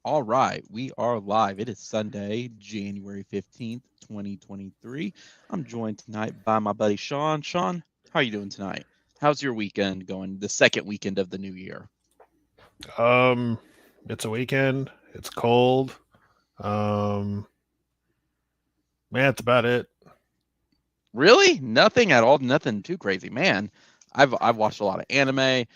All right, we are live. It is Sunday, January 15th, 2023. I'm joined tonight by my buddy Sean. Sean, how are you doing tonight? How's your weekend going? The second weekend of the new year. Um, it's a weekend. It's cold. Um, man, that's about it. Really? Nothing at all, nothing too crazy. Man, I've watched a lot of anime.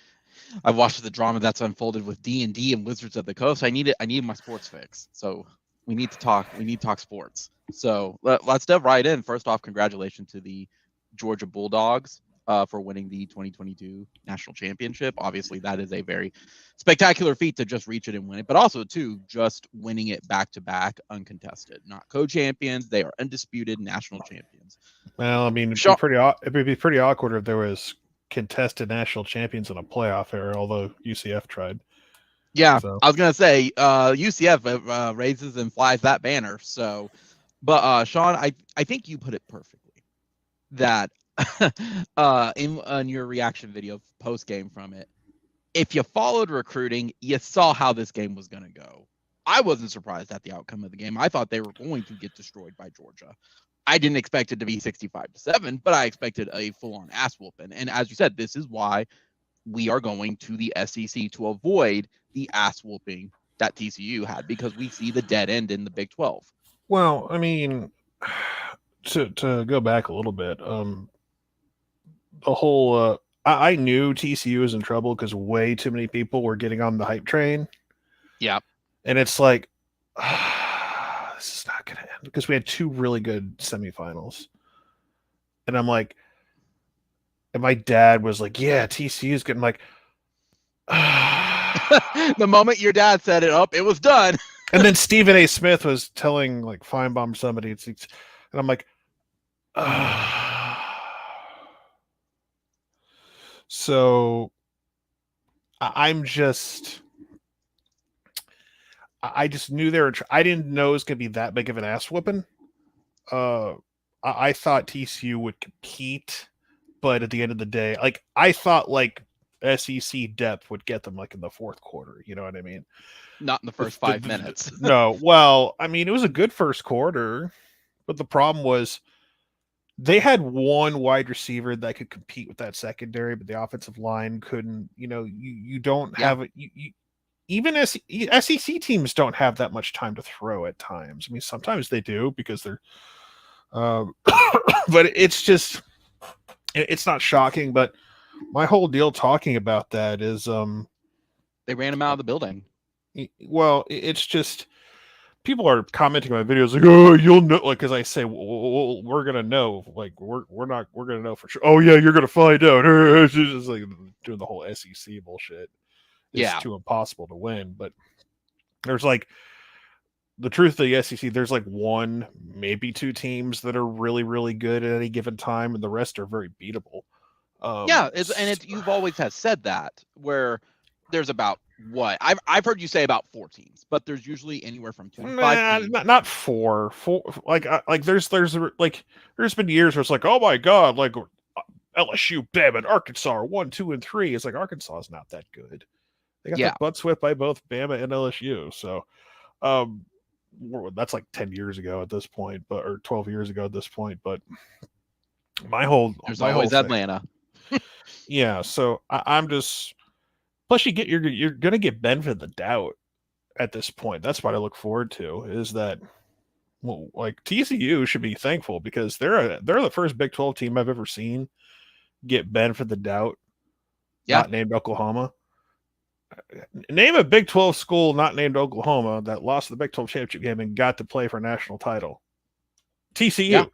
I've watched the drama that's unfolded with D&D and Wizards of the Coast. I need my sports fix. So we need to talk sports. So let's dive right in. First off, congratulations to the Georgia Bulldogs for winning the 2022 national championship. Obviously, that is a very spectacular feat to just reach it and win it, but also too just winning it back to back, uncontested, not co-champions. They are undisputed national champions. Well, I mean, Sean, it would be pretty awkward if there was contested national champions in a playoff era. Although UCF tried, yeah, so I was gonna say UCF raises and flies that banner. So, but Sean, I think you put it perfectly that in your reaction video post game from it. If you followed recruiting, you saw how this game was gonna go. I wasn't surprised at the outcome of the game. I thought they were going to get destroyed by Georgia. I didn't expect it to be 65-7, but I expected a full on ass whooping. And as you said, this is why we are going to the SEC to avoid the ass whooping that TCU had because we see the dead end in the Big 12. well, I mean, to go back a little bit, the whole I knew TCU was in trouble because way too many people were getting on the hype train, Yeah. and it's like this is not going to end because we had two really good semifinals, and I'm like, and my dad was like, "Yeah, TCU's getting like," The moment your dad set it up, it was done. and then Stephen A. Smith was telling like Feinbaum somebody, and I'm like, so I'm just, I just knew they were. I didn't know it was gonna be that big of an ass whooping. Uh, I thought TCU would compete, but at the end of the day, like I thought, like SEC depth would get them like in the fourth quarter. You know what I mean? Not in the first 5 minutes. No, well, I mean, it was a good first quarter, but the problem was they had one wide receiver that could compete with that secondary, but the offensive line couldn't. You don't Yeah. have it. Even SEC teams don't have that much time to throw at times. I mean, sometimes they do because they're, um, but it's not shocking. But my whole deal talking about that is, They ran him out of the building. well, it's just people are commenting on my videos like, oh, you'll know, like, because I say, well, we're gonna know, like, we're gonna know for sure. Oh yeah, you're gonna find out. It's just like doing the whole SEC bullshit. It's Yeah. too impossible to win, but there's like the truth of the SEC. There's like one, maybe two teams that are really, really good at any given time, and the rest are very beatable. Yeah, you've always has said that where there's about what I've heard you say about 4 teams, but there's usually anywhere from 2 to 5 Nah, teams. not four. Like there's like there's been years where it's like, oh my god, like LSU, Bama, and Arkansas are 1, 2, and 3. It's like Arkansas is not that good. They got their Yeah. butt swept by both Bama and LSU. So um that's like 10 years ago at this point, but or 12 years ago at this point. But my whole There's my whole always thing, Atlanta. yeah. So I'm just plus you're gonna get benefit of the doubt at this point. That's what I look forward to. Is that well, like TCU should be thankful because they're the first Big 12 team I've ever seen get benefit of the doubt, Yeah. not named Oklahoma. Name a Big 12 school not named Oklahoma that lost the Big 12 championship game and got to play for a national title. Yeah. TCU.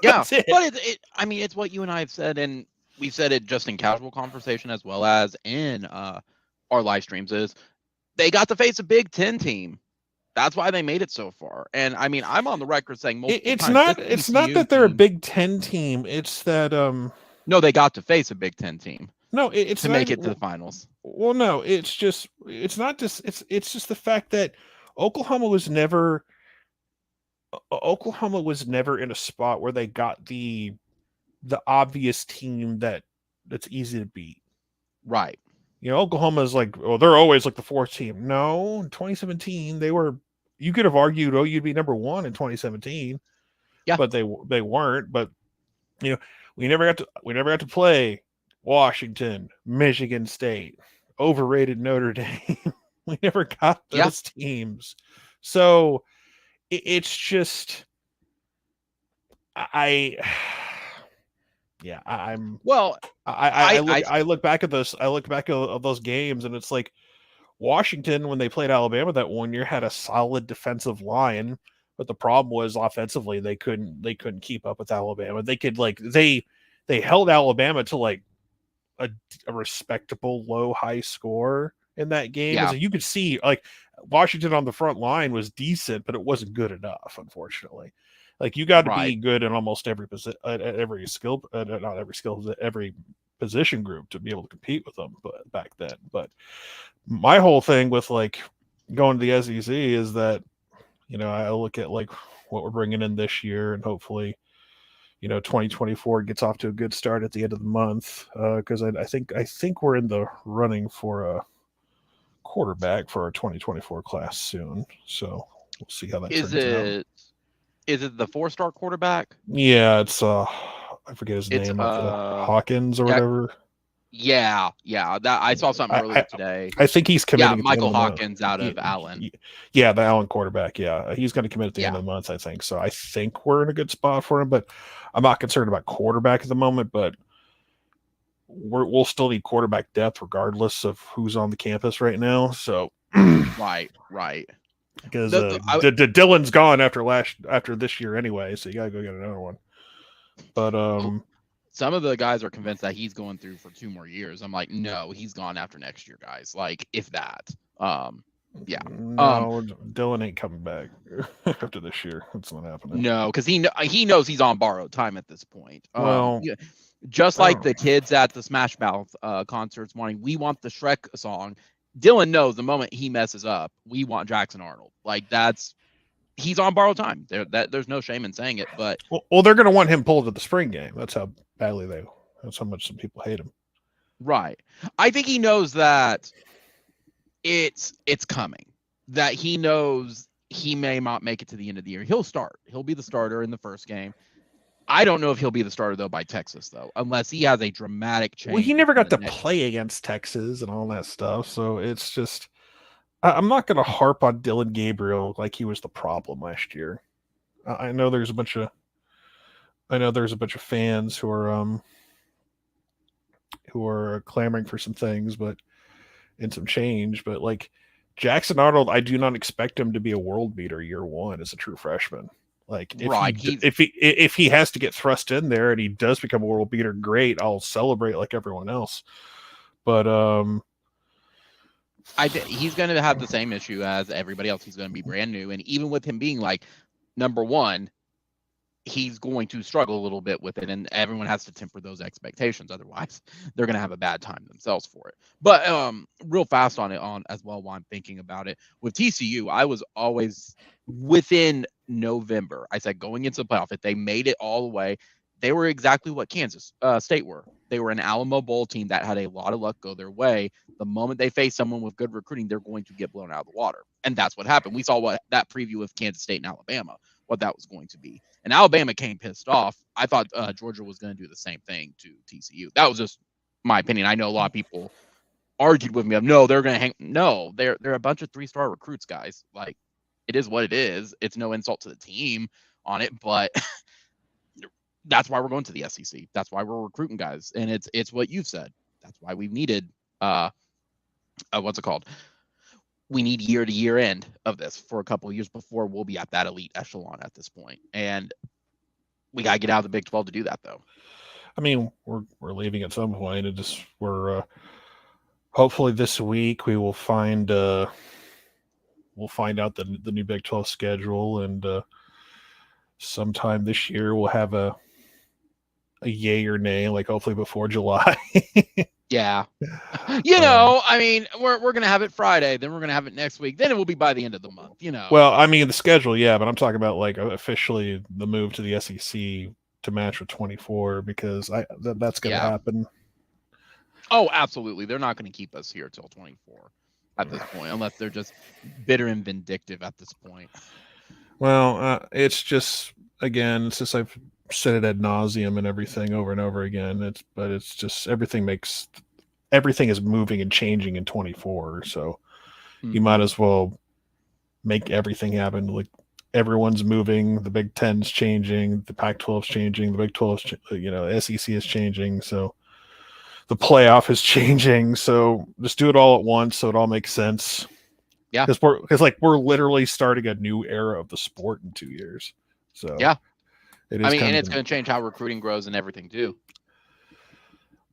Yeah. That's it. But I mean, it's what you and I have said, and we've said it just in casual conversation as well as in our live streams is they got to face a Big Ten team. That's why they made it so far. And I mean, I'm on the record saying multiple It's times this not it's not TCU that they're a team. Big 10 team. It's that No, they got to face a Big Ten team no, it's to not make it even to the finals. well no, it's not just it's just the fact that Oklahoma was never Oklahoma was never in a spot where they got the obvious team that's easy to beat. Right. Oklahoma's like, they're always like the fourth team. No, in 2017 they were. You could have argued, you'd be number one in 2017, Yeah. but they weren't. But we never got to play Washington, Michigan State, overrated Notre Dame. We never got those teams, so it's just I'm well. I look back at this. I look back at those games, and it's like Washington, when they played Alabama that one year, had a solid defensive line, but the problem was offensively they couldn't keep up with Alabama. They could they held Alabama to like a respectable high score in that game. Yeah. So you could see like Washington on the front line was decent, but it wasn't good enough, unfortunately. Like you got to be good in almost every every skill, not every skill, every position group to be able to compete with them. But back then, but my whole thing with like going to the SEC is that I look at like what we're bringing in this year, and hopefully 2024 gets off to a good start at the end of the month, because I think we're in the running for a quarterback for our 2024 class soon. So we'll see how that turns out. Is it the 4-star quarterback? Yeah, it's I forget his name, Hawkins or whatever. Yeah. That I saw something earlier today. I think he's committing. Yeah, Michael Hawkins out of Allen. Yeah, the Allen quarterback. Yeah, he's going to commit at the end of the month, I think. So I think we're in a good spot for him, but I'm not concerned about quarterback at the moment. But we'll still need quarterback depth regardless of who's on the campus right now. So right. Because Dylan's gone after this year anyway, so you gotta go get another one. But some of the guys are convinced that he's going through for 2 more years. I'm like, no, he's gone after next year, guys. Like, if that. Yeah. No, Dylan ain't coming back after this year. That's not happening. No, because he knows he's on borrowed time at this point. Well, just like the kids at the Smash Mouth concerts wanting, we want the Shrek song. Dylan knows the moment he messes up, we want Jackson Arnold. Like he's on borrowed time. There's no shame in saying it. But well, they're gonna want him pulled at the spring game. That's how much some people hate him. Right. I think he knows that it's coming. That he knows he may not make it to the end of the year. He'll start. He'll be the starter in the first game. I don't know if he'll be the starter though by Texas though, unless he has a dramatic change. Well, he never got to play against Texas and all that stuff, so it's just I'm not going to harp on Dylan Gabriel like he was the problem last year. I know there's a bunch of fans who are clamoring for some things, and some change, but like Jackson Arnold, I do not expect him to be a world beater year one as a true freshman. Like if he has to get thrust in there and he does become a world beater, great. I'll celebrate like everyone else. But he's going to have the same issue as everybody else. He's going to be brand new, and even with him being like number one, he's going to struggle a little bit with it, and everyone has to temper those expectations. Otherwise, they're going to have a bad time themselves for it. But real fast on as well, while I'm thinking about it with TCU, I was always within November. I said going into the playoff, if they made it all the way, they were exactly what Kansas State were. They were an Alamo Bowl team that had a lot of luck go their way. The moment they face someone with good recruiting, they're going to get blown out of the water. And that's what happened. We saw that preview of Kansas State and Alabama, what that was going to be. And Alabama came pissed off. I thought Georgia was going to do the same thing to TCU. That was just my opinion. I know a lot of people argued with me of, no, they're going to hang. No, they're a bunch of 3-star recruits, guys. Like, it is what it is. It's no insult to the team on it, but that's why we're going to the SEC. That's why we're recruiting guys. And it's what you've said. That's why we've needed what's it called? We need year to year end of this for a couple of years before we'll be at that elite echelon at this point. And we got to get out of the Big 12 to do that, though. I mean, we're leaving at some point. We're hopefully this week we will find out the new Big 12 schedule, and sometime this year we'll have a yay or nay, like hopefully before July. Yeah. I mean, we're going to have it Friday, then we're going to have it next week. Then it will be by the end of the month, Well, I mean, the schedule, yeah, but I'm talking about like officially the move to the SEC to match with 24, because that's going to happen. Oh, absolutely. They're not going to keep us here till 24 at this point, unless they're just bitter and vindictive at this point. Well, it's just again, since I've said it ad nauseum and everything over and over again. It's just everything is moving and changing in 24. So you might as well make everything happen. Like everyone's moving, the Big Ten's changing, the Pac-12's changing, the Big 12's, SEC is changing. So the playoff is changing. So just do it all at once so it all makes sense. Yeah, because we're literally starting a new era of the sport in 2 years. So yeah, it is. I mean, and it's going to change how recruiting grows and everything too.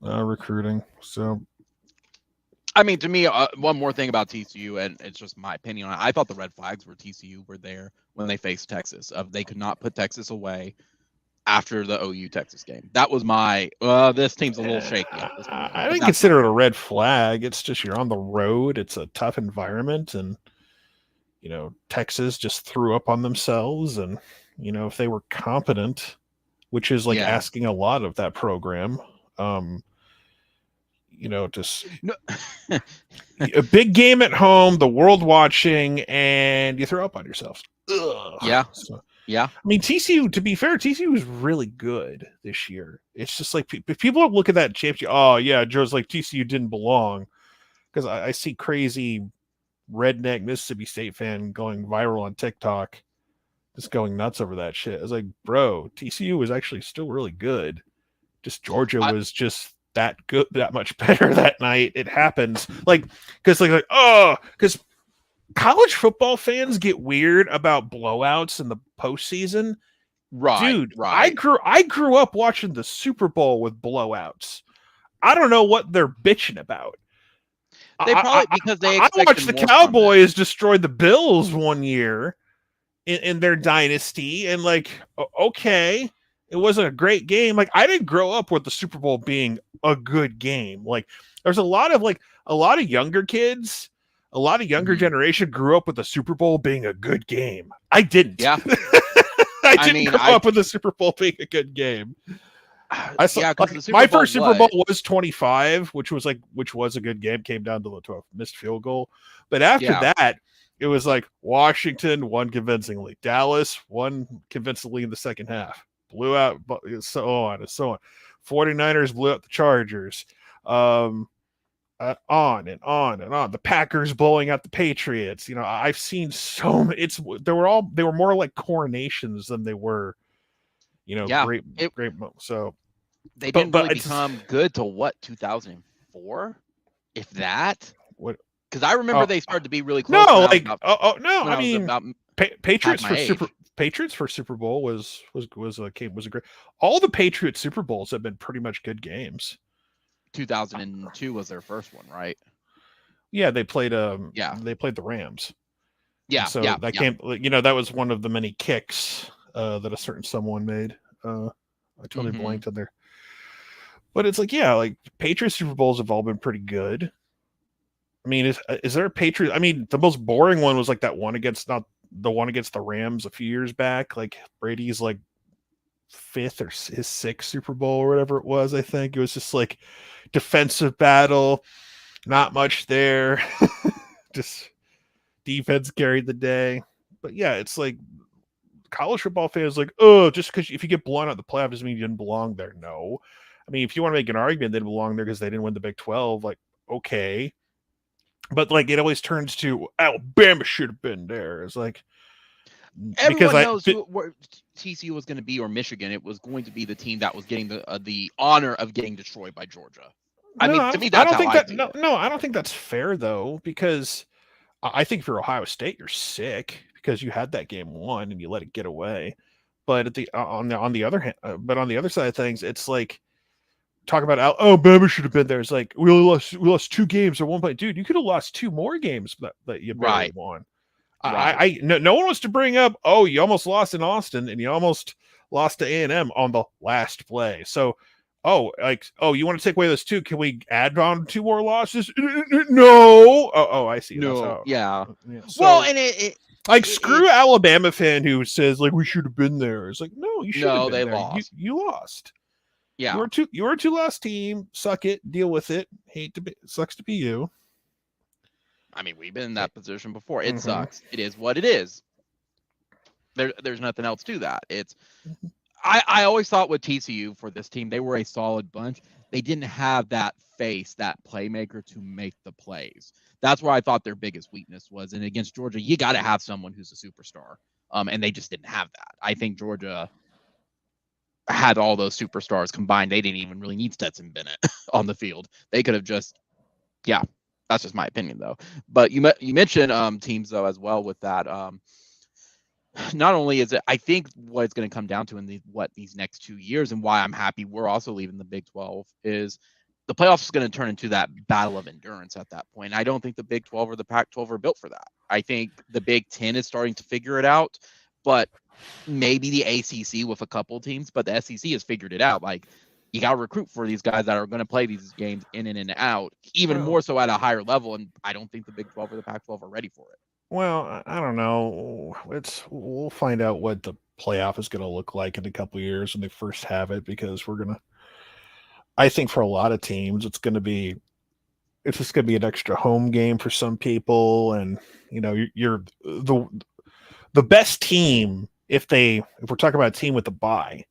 Recruiting. So, I mean, to me, one more thing about TCU, and it's just my opinion on it. I thought the red flags for TCU were there when they faced Texas. They could not put Texas away after the OU Texas game. That was my. This team's a little shaky. I didn't consider it a red flag. It's just you're on the road. It's a tough environment, and Texas just threw up on themselves. And if they were competent, which is like asking a lot of that program. Just a big game at home, the world watching, and you throw up on yourself. Ugh. Yeah. So, yeah. I mean, TCU, to be fair, TCU was really good this year. It's just like, if people look at that championship, oh, yeah, Joe's like, TCU didn't belong. Because I see crazy redneck Mississippi State fan going viral on TikTok, just going nuts over that shit. I was like, bro, TCU was actually still really good. Just Georgia was just that good, that much better that night. It happens. Because college football fans get weird about blowouts in the postseason. Right. Dude, right. I grew up watching the Super Bowl with blowouts. I don't know what they're bitching about. They probably because they I watched the Cowboys destroy the Bills one year in their dynasty, and okay, it wasn't a great game. Like, I didn't grow up with the Super Bowl being a good game. Like, there's a lot of younger kids, a lot of younger generation grew up with the Super Bowl being a good game. I didn't. Yeah. I didn't grow up with the Super Bowl being a good game. I saw, my first Super Bowl was 25, which was a good game. Came down to a missed field goal, but after that, it was like Washington won convincingly, Dallas won convincingly in the second half, blew out, so on and so on. 49ers blew out the Chargers, on and on and on. The Packers blowing out the Patriots. I've seen so many. They were more like coronations than they were. Great. So they didn't really become good till what, 2004, if that. What? Because I remember they started to be really close. No, I mean, Patriots for Super Bowl was a great. All the Patriots Super Bowls have been pretty much good games. 2002 was their first one, right? Yeah, they played they played the Rams. Yeah. So that came. That was one of the many kicks that a certain someone made. I totally blanked on there. But it's Patriots Super Bowls have all been pretty good. I mean, is there a Patriot? I mean, the most boring one was that one against the Rams a few years back. Like Brady's fifth or his sixth Super Bowl or whatever it was. I think it was just defensive battle, not much there. Just defense carried the day. But yeah, it's college football fans just because if you get blown out the playoff doesn't mean you didn't belong there. No. I mean, if you want to make an argument they didn't belong there because they didn't win the Big 12, okay. But it always turns to Alabama should have been there. It's everyone knows where TCU was going to be, or Michigan. It was going to be the team that was getting the honor of getting destroyed by Georgia. I don't think that's fair though, because I think for Ohio State you're sick because you had that game won and you let it get away. But on the other hand, but on the other side of things, it's talk about Alabama should have been there. It's we lost 2 games at one point, dude. You could have lost 2 more games that you barely won. Right. No one wants to bring up. Oh, you almost lost in Austin and you almost lost to A&M on the last play. So, you want to take away those 2? Can we add on 2 more losses? No. Oh, I see. No. Yeah. So, well, and it screw Alabama fan who says we should have been there. It's no, you should have been there. Lost. You lost. Yeah. You're a 2-loss team. Suck it. Deal with it. Sucks to be you. I mean, we've been in that position before. It Mm-hmm. sucks. It is what it is. There's nothing else to that. I always thought with TCU for this team, they were a solid bunch. They didn't have that face, that playmaker to make the plays. That's where I thought their biggest weakness was. And against Georgia, you got to have someone who's a superstar. And they just didn't have that. I think Georgia had all those superstars combined. They didn't even really need Stetson Bennett on the field. They could have just, yeah, that's just my opinion though. But you mentioned teams though as well with that. Not only is it, I think what it's going to come down to in these next 2 years, and why I'm happy we're also leaving the Big 12, is the playoffs is going to turn into that battle of endurance at that point. I don't think the Big 12 or the Pac 12 are built for that. I think the Big 10 is starting to figure it out, but maybe the ACC with a couple teams, but the SEC has figured it out. Like, you got to recruit for these guys that are going to play these games in and out, even more so at a higher level. And I don't think the Big 12 or the Pac 12 are ready for it. Well, I don't know. We'll find out what the playoff is going to look like in a couple of years when they first have it, because I think for a lot of teams, it's just going to be an extra home game for some people, and you're the best team if we're talking about a team with a bye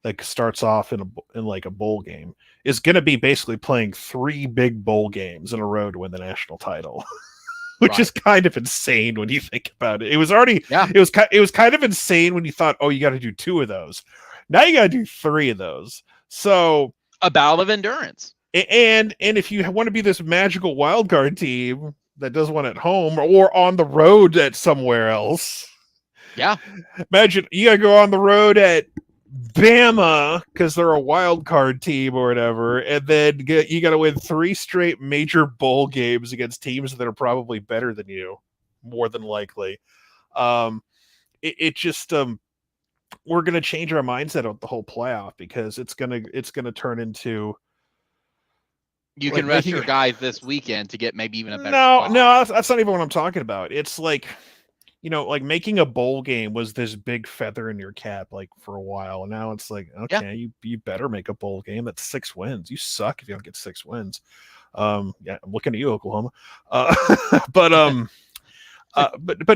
that starts off in like a bowl game is going to be basically playing 3 big bowl games in a row to win the national title. Which is kind of insane when you think about it. It was kind of insane when you thought, oh, you got to do 2 of those. Now you got to do 3 of those. So a battle of endurance. And if you want to be this magical wild card team that does one at home or on the road at somewhere else, imagine you got to go on the road at Bama because they're a wild card team or whatever, and then you got to win 3 straight major bowl games against teams that are probably better than you, more than likely. It just we're gonna change our mindset of the whole playoff, because it's gonna turn into you can rest your guys this weekend to get maybe even a better spot. No, that's not even what I'm talking about. It's like, like making a bowl game was this big feather in your cap, like for a while. And now it's like, okay, you better make a bowl game. That's 6 wins. You suck if you don't get 6 wins. I'm looking at you, Oklahoma. But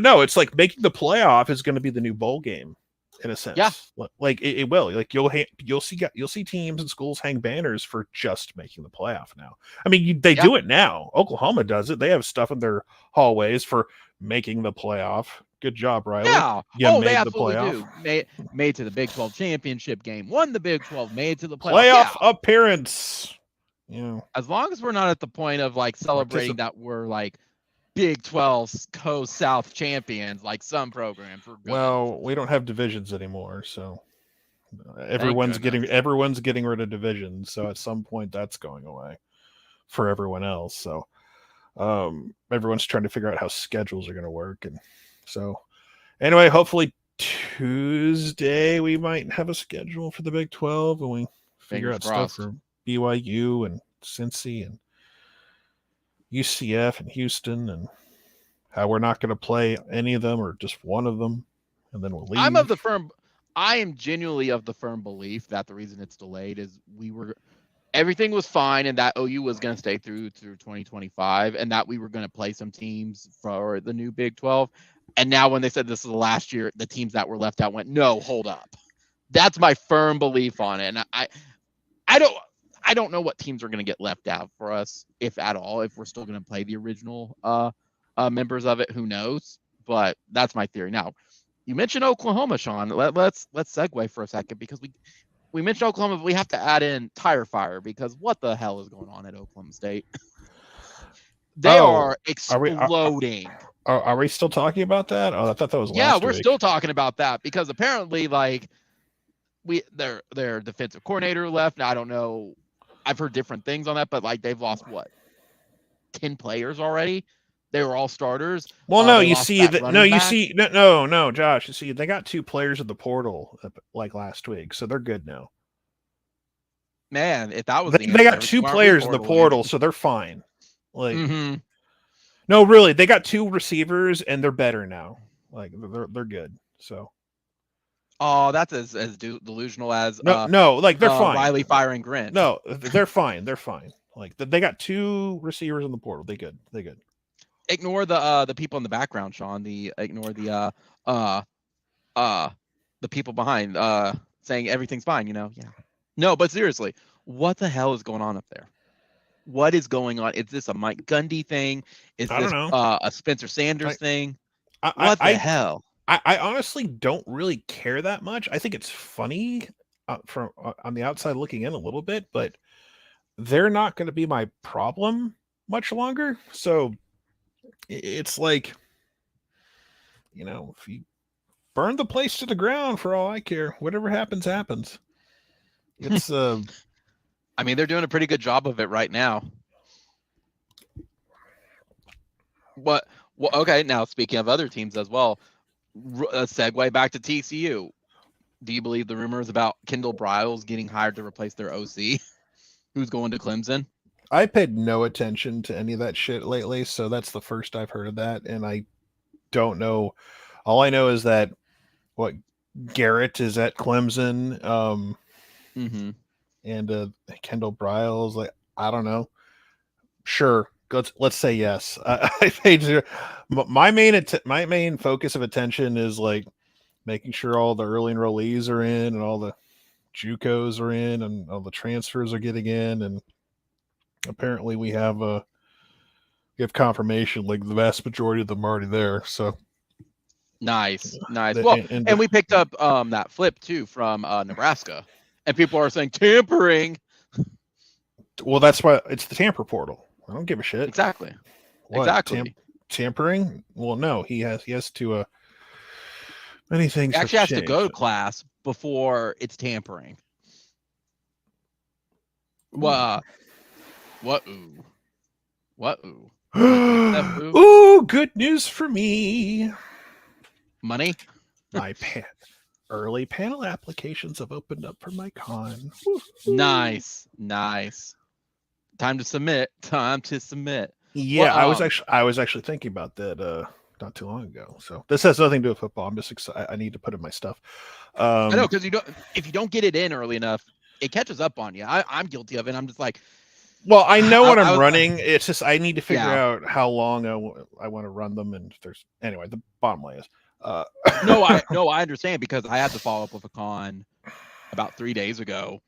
no, it's like making the playoff is going to be the new bowl game in a sense. Yeah. Like it will. Like you'll see teams and schools hang banners for just making the playoff now. I mean, they do it now. Oklahoma does it. They have stuff in their hallways for making the playoff. Good job, Riley. Yeah. They absolutely do. Made to the Big 12 championship game. Won the Big 12. Made to the playoff appearance. As long as we're not at the point of like celebrating that we're like Big 12 Coast South champions, like some programs. Well, we don't have divisions anymore, so everyone's getting rid of divisions. So at some point, that's going away for everyone else. So everyone's trying to figure out how schedules are going to work, and so anyway, hopefully Tuesday we might have a schedule for the Big 12, and we figure out stuff for BYU and Cincy and UCF and Houston, and how we're not going to play any of them or just one of them, and then we'll leave. I am genuinely of the firm belief that the reason it's delayed is everything was fine, and that OU was going to stay through 2025, and that we were going to play some teams for the new Big 12. And now when they said this is the last year, the teams that were left out went, no, hold up. That's my firm belief on it. And I don't know what teams are going to get left out for us, if at all, if we're still going to play the original members of it. Who knows? But that's my theory. Now, you mentioned Oklahoma, Sean. Let's segue for a second, because we mentioned Oklahoma, but we have to add in tirefire, because what the hell is going on at Oklahoma State? They are exploding. Are we still talking about that? Oh, I thought that was last week. Still talking about that, because apparently, like, their defensive coordinator left. Now, I don't know. I've heard different things on that, but like they've lost 10 players already. They were all starters. Well, no, Josh. You see, they got 2 players in the portal like last week, so they're good now. Man, if that was they got 2 players in the portal, so they're fine. Like, no, really, they got 2 receivers and they're better now. Like they're good. So Oh, that's as delusional as No, like they're fine. Riley firing Grinch. No, they're fine. They're fine. Like they got 2 receivers in the portal. They good. Ignore the people in the background, Sean. Ignore uh the people behind saying everything's fine. Yeah. No, but seriously, what the hell is going on up there? What is going on? Is this a Mike Gundy thing? Is I this don't know. a Spencer Sanders thing? What the hell? I honestly don't really care that much. I think it's funny from on the outside looking in a little bit, but they're not going to be my problem much longer. So it's like, if you burn the place to the ground, for all I care, whatever happens, happens. It's I mean, they're doing a pretty good job of it right now. Well, okay. Now, speaking of other teams as well, a segue back to TCU. Do you believe the rumors about Kendall Briles getting hired to replace their OC, who's going to Clemson? I paid no attention to any of that shit lately, so that's the first I've heard of that, and I don't know. All I know is that Garrett is at Clemson, and Kendall Briles, like, I don't know. Sure, let's say yes. I paid my main focus of attention is like making sure all the early enrollees are in and all the JUCOs are in and all the transfers are getting in, and apparently we have confirmation like the vast majority of them are already there. So nice. Well, and we picked up that flip too from Nebraska, and people are saying tampering. Well, that's why it's the tamper portal. I don't give a shit. Exactly. What, exactly. Tampering? Well, no, he has to many things. He actually has to go to class before it's tampering. What? Ooh. What? Ooh. Ooh, good news for me. Money? My early panel applications have opened up for my con. Nice. Time to submit. Yeah, well, I was actually thinking about that not too long ago. So this has nothing to do with football. I'm just excited. I need to put in my stuff. I know, because if you don't get it in early enough, it catches up on you. I'm guilty of it. I'm just like, well, I know what I'm running. It's just I need to figure out how long I want to run them. And anyway, the bottom line is, no, I understand, because I had to follow up with a con about 3 days ago,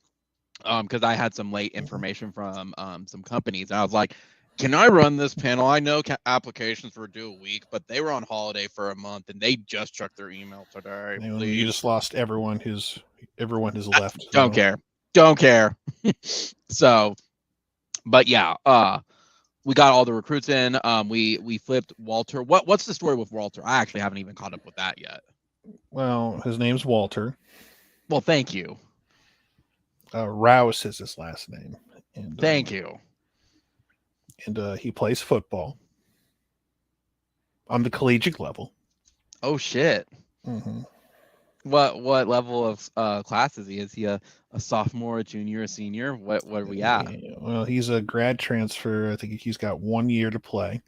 because I had some late information from some companies, and I was like, can I run this panel? I know applications were due a week, but they were on holiday for a month, and they just checked their email today. You just lost everyone who's left. Don't care. So, but yeah, we got all the recruits in. We flipped Walter. What's the story with Walter? I actually haven't even caught up with that yet. Well, his name's Walter. Well, thank you. Rouse is his last name. And, thank you. And he plays football on the collegiate level. Oh shit! Mm-hmm. What level of class is he? Is he a sophomore, a junior, a senior? What are we at? Well, he's a grad transfer. I think he's got 1 year to play,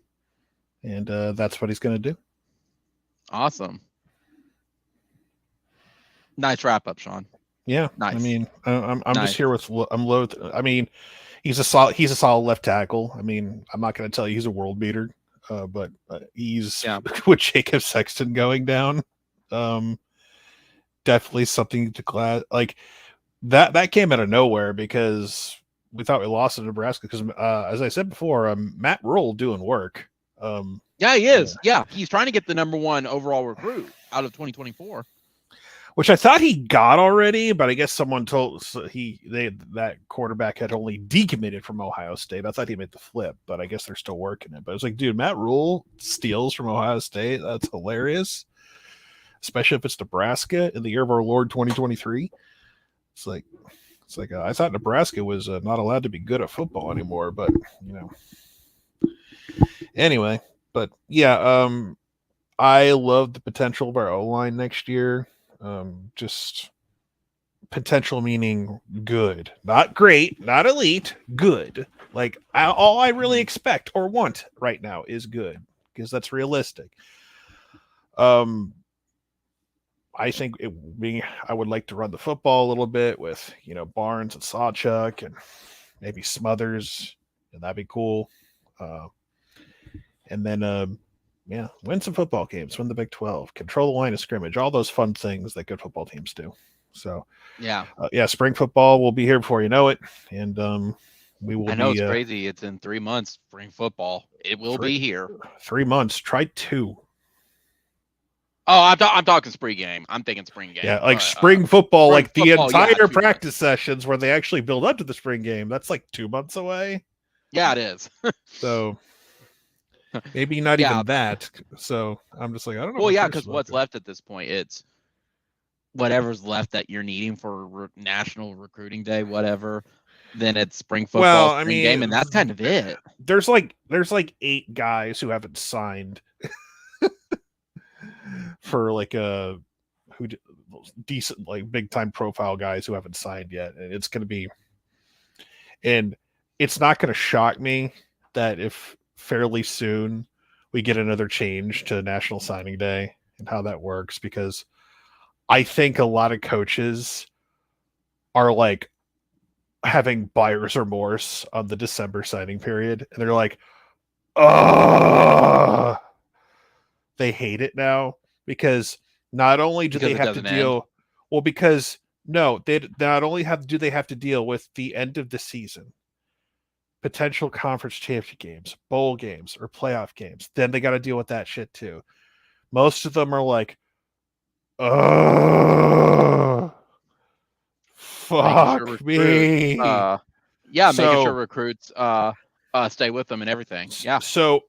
and that's what he's going to do. Awesome. Nice wrap up, Sean. Yeah, nice. I mean, I'm nice. Just here with loath. I mean, he's a solid left tackle. I mean, I'm not going to tell you he's a world beater, but he's with Jacob Sexton going down. Definitely something to glad like that came out of nowhere, because we thought we lost to Nebraska, because as I said before, Matt Rule doing work. Yeah, he is. Yeah, he's trying to get the #1 overall recruit out of 2024. Which I thought he got already, but I guess someone told that quarterback had only decommitted from Ohio State. I thought he made the flip, but I guess they're still working it. But it's like, dude, Matt Rule steals from Ohio State. That's hilarious, especially if it's Nebraska in the year of our Lord 2023. It's like I thought Nebraska was not allowed to be good at football anymore, but Anyway, but yeah, I love the potential of our O-line next year. Just potential meaning good, not great, not elite, good. Like all I really expect or want right now is good, because that's realistic. I think I would like to run the football a little bit with, Barnes and Sawchuk and maybe Smothers, and that'd be cool. And then, win some football games, win the Big 12, control the line of scrimmage, all those fun things that good football teams do. So, Yeah. Spring football will be here before you know it. And we will I know be. it's crazy. It's in 3 months, spring football. It will be here. 3 months. Try 2. Oh, I'm talking spring game. I'm thinking spring game. Yeah, like spring football, like the football, entire practice sessions where they actually build up to the spring game. That's like 2 months away. Yeah, it is. So maybe not even that. So I'm just like, I don't know. Well, yeah, because what's left at this point, it's whatever's left that you're needing for National Recruiting Day, whatever. Then it's spring football, spring game, and that's kind of it. There's like 8 guys who haven't signed for like decent, like big time profile guys who haven't signed yet, and it's not going to shock me that if fairly soon we get another change to National Signing Day and how that works, because I think a lot of coaches are like having buyer's remorse on the December signing period, and they're like, oh, they hate it now because not only do they have to deal, because no, they not only do they have to deal with the end of the season, potential conference championship games, bowl games, or playoff games, then they got to deal with that shit too. Most of them are like, fuck me. Making sure recruits stay with them and everything. Yeah. So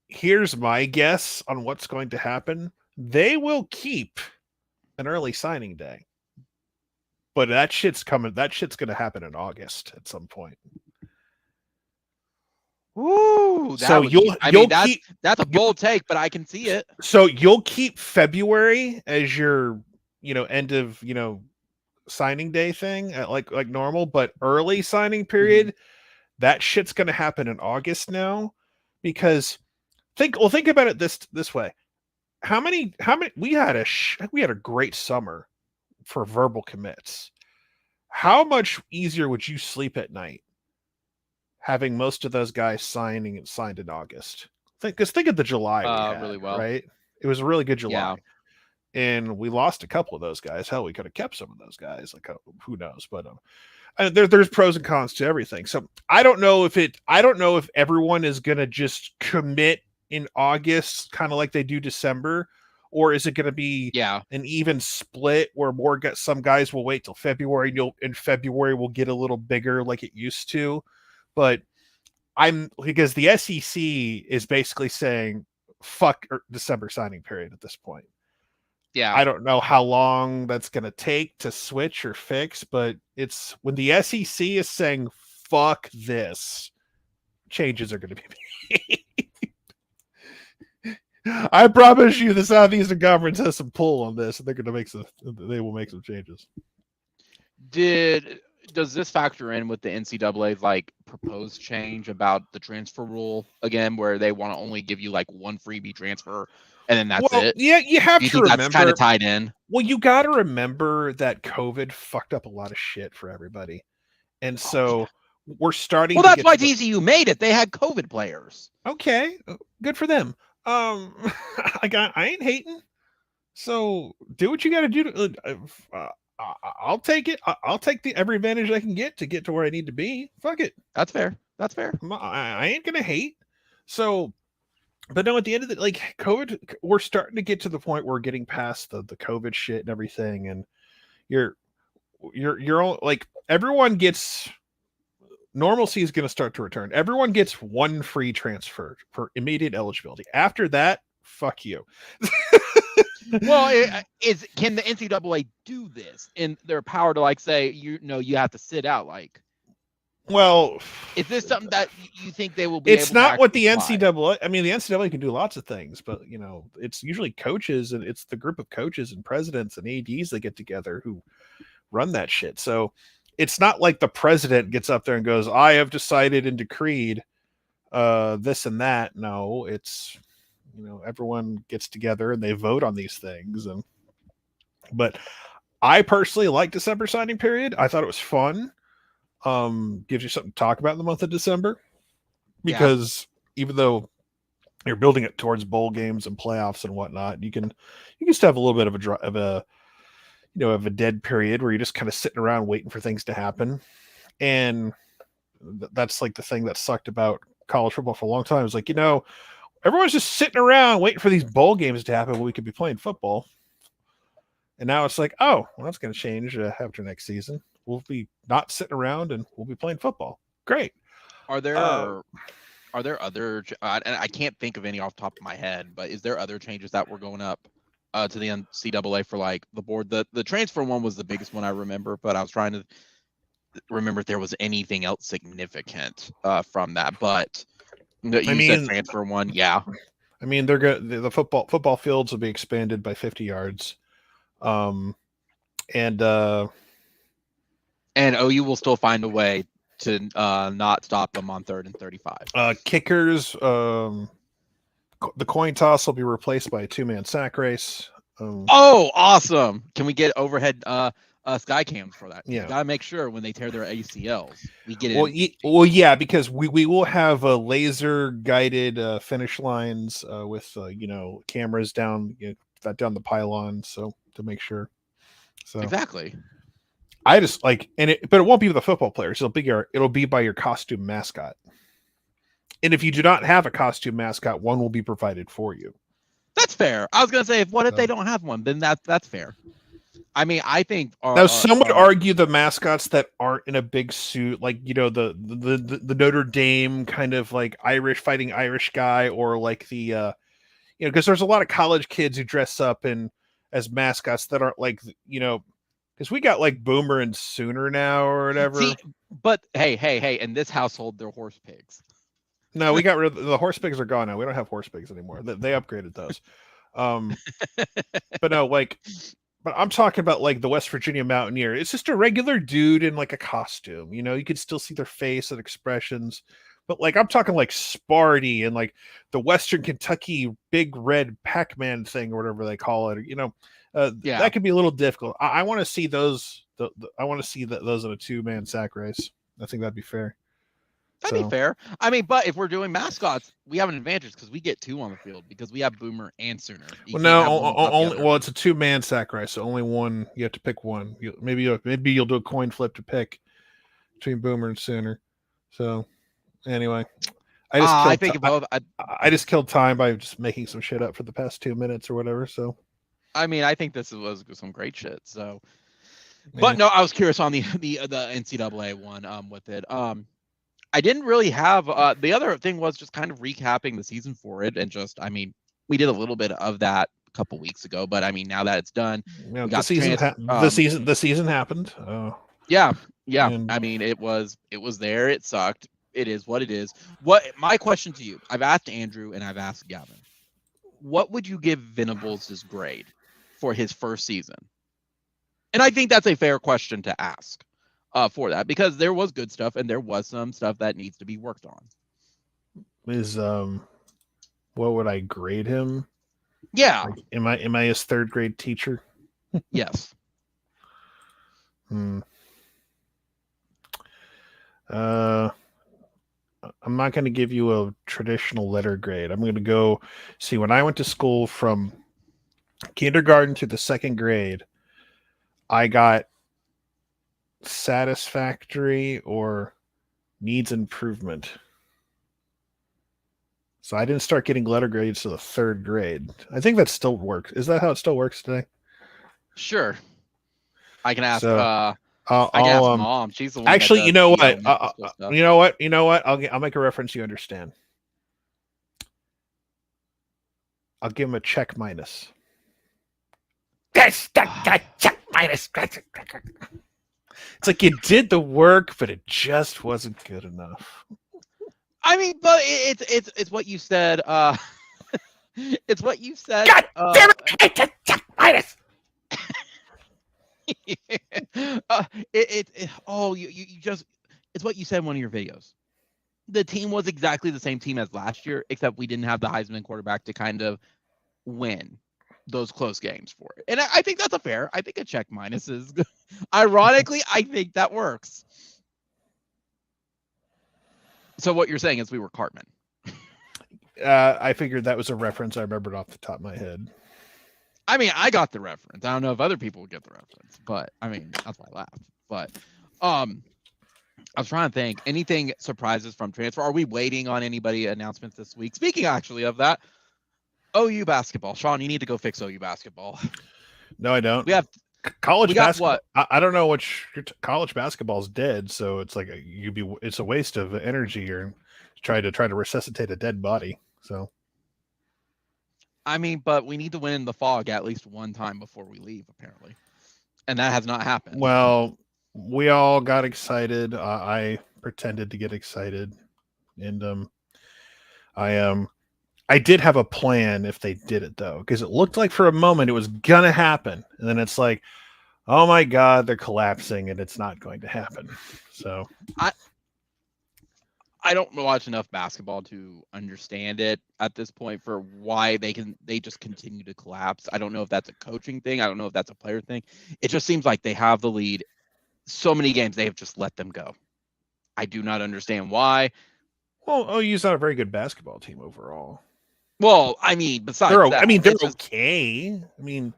here's my guess on what's going to happen. They will keep an early signing day, but that shit's coming. That shit's going to happen in August at some point. Ooh, that's a bold take, but I can see it. So you'll keep February as your, end of, signing day thing, like normal, but early signing period, that shit's going to happen in August now, because think about it this way. How many we had a great summer for verbal commits. How much easier would you sleep at night having most of those guys signed in August? Think of the July we had, really well. Right? It was a really good July. Yeah. And we lost a couple of those guys. Hell, we could have kept some of those guys. Like, who knows? But there's pros and cons to everything. So I don't know if everyone is gonna just commit in August, kind of like they do December, or is it going to be an even split where some guys will wait till February, and February will get a little bigger like it used to. But because the SEC is basically saying fuck December signing period at this point. Yeah. I don't know how long that's going to take to switch or fix, but it's when the SEC is saying fuck this, changes are going to be made. I promise you the Southeastern Conference has some pull on this, and they will make some changes. Does this factor in with the NCAA's like proposed change about the transfer rule again, where they want to only give you like one freebie transfer and then that's it? Yeah, you have to remember that's kind of tied in. Well, you got to remember that COVID fucked up a lot of shit for everybody, and so we're starting. Well, that's why TCU made it. They had COVID players. Okay, good for them. I ain't hating. So do what you got to do. I'll take it. I'll take every advantage I can get to where I need to be. Fuck it. That's fair. I ain't gonna hate. So, but no, at the end of the COVID, we're starting to get to the point where we're getting past the COVID shit and everything, and you're all like everyone gets. Normalcy is going to start to return. Everyone gets one free transfer for immediate eligibility. After that, fuck you. Well, can the NCAA do this in their power to say you have to sit out? Well, is this something that you think they will be? It's not what the NCAA. I mean, the NCAA can do lots of things, but it's usually coaches, and it's the group of coaches and presidents and ADs that get together who run that shit. So. It's not like the president gets up there and goes, I have decided and decreed this and that. No, it's, everyone gets together and they vote on these things. And But I personally like December signing period. I thought it was fun. Gives you something to talk about in the month of December, Yeah. because even though you're building it towards bowl games and playoffs and whatnot, you can still have a little bit of a of a dead period where you're just kind of sitting around waiting for things to happen. And that's like the thing that sucked about college football for a long time. Is like, everyone's just sitting around waiting for these bowl games to happen when we could be playing football. And now it's like, oh, well, that's going to change after next season. We'll be not sitting around and we'll be playing football. Great. Are there other? And I can't think of any off the top of my head, but is there other changes that were going up to the NCAA for like the board? The transfer one was the biggest one I remember, but I was trying to remember if there was anything else significant from that. But you said transfer one, yeah. I mean, they're good. The football fields will be expanded by 50 yards. And OU will still find a way to not stop them on 3rd and 35. Kickers, the coin toss will be replaced by a 2-man sack race. Oh, awesome! Can we get overhead sky cams for that? Yeah, gotta make sure when they tear their ACLs, we get it. Well, yeah, because we will have laser guided finish lines with cameras down down the pylon, so to make sure. So exactly. I just but it won't be with the football players. It'll be by your costume mascot. And if you do not have a costume mascot, one will be provided for you. That's fair. I was gonna say, what if they don't have one? Then that's fair. I mean, I think some would argue the mascots that aren't in a big suit, like the Notre Dame kind of like fighting Irish guy, or like the because there's a lot of college kids who dress up as mascots that aren't like because we got like Boomer and Sooner now or whatever. See, but hey, in this household, they're horse pigs. No, we got rid of the horse pigs are gone now. We don't have horse pigs anymore. They upgraded those. But no, but I'm talking about like the West Virginia Mountaineer. It's just a regular dude in like a costume. You could still see their face and expressions. But like I'm talking like Sparty and like the Western Kentucky big red Pac-Man thing or whatever they call it. That could be a little difficult. I want to see those. I want to see those in a 2-man sack race. I think that'd be fair. That'd be fair. I mean, but if we're doing mascots, we have an advantage because we get 2 on the field because we have Boomer and Sooner. It's a 2-man sack race, so only one. You have to pick one. Maybe you'll do a coin flip to pick between Boomer and Sooner. So anyway, I just killed time by just making some shit up for the past 2 minutes or whatever. So I mean, I think this was some great shit. So, but no, I was curious on the NCAA one with it. I didn't really have the other thing was just kind of recapping the season for it, and just we did a little bit of that a couple weeks ago, but I mean now that it's done, the season happened. Yeah. I mean it was there. It sucked. It is what it is. My question to you? I've asked Andrew and I've asked Gavin. What would you give Venables' grade for his first season? And I think that's a fair question to ask. For that, because there was good stuff and there was some stuff that needs to be worked on. What would I grade him? Yeah. Like, am I his 3rd grade teacher? Yes. I'm not going to give you a traditional letter grade. I'm going to go see when I went to school from kindergarten to the 2nd grade, I got satisfactory or needs improvement. So I didn't start getting letter grades to the 3rd grade. I think that still works. Is that how it still works today? Sure. I can ask I can ask Mom. She's the one. Actually, you know what? You know what? I'll make a reference you understand. I'll give him a check minus. That's check minus. It's like you did the work, but it just wasn't good enough. I mean, but it's what you said. It's what you said. God damn it! Check minus. It's what you said in one of your videos. The team was exactly the same team as last year, except we didn't have the Heisman quarterback to kind of win. those close games for it. And I think that's I think a check minus is good. Ironically, I think that works. So what you're saying is we were Cartman. I figured that was a reference I remembered off the top of my head. I mean, I got the reference. I don't know if other people would get the reference, but I mean, that's why I laughed. But I was trying to think. Anything surprises from transfer? Are we waiting on anybody announcements this week? Speaking actually of that, OU basketball. Sean, you need to go fix OU basketball. No, I don't. We have college basketball. What? I don't know which college basketball's dead, so it's like it's a waste of energy or try to resuscitate a dead body. So I mean, but we need to win the fog at least one time before we leave, apparently. And that has not happened. Well, we all got excited. I pretended to get excited. And I did have a plan if they did it, though, because it looked like for a moment it was going to happen. And then it's like, oh, my God, they're collapsing and it's not going to happen. So I don't watch enough basketball to understand it at this point for why they just continue to collapse. I don't know if that's a coaching thing. I don't know if that's a player thing. It just seems like they have the lead. So many games they have just let them go. I do not understand why. Well, OU's not a very good basketball team overall. Well, I mean, besides that, they're okay. I mean,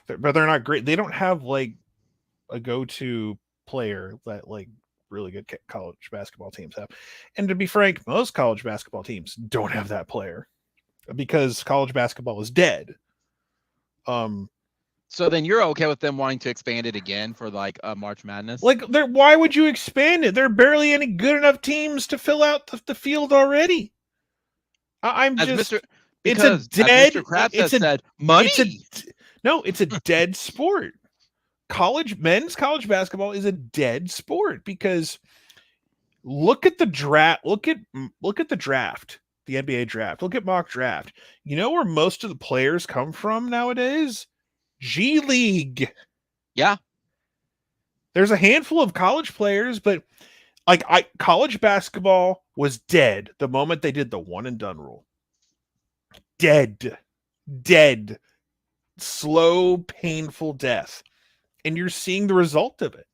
but they're not great. They don't have like a go-to player that like really good college basketball teams have. And to be frank, most college basketball teams don't have that player because college basketball is dead. So then you're okay with them wanting to expand it again for like a March Madness? Like, why would you expand it? There are barely any good enough teams to fill out the field already. It's a dead. Mr. Krabs has said, money. It's a dead sport. Men's college basketball is a dead sport because look at the draft. Look at the draft, the NBA draft. Look at mock draft. You know where most of the players come from nowadays? G League. Yeah. There's a handful of college players, but college basketball was dead the moment they did the one and done rule. Dead. Slow, painful death. And you're seeing the result of it.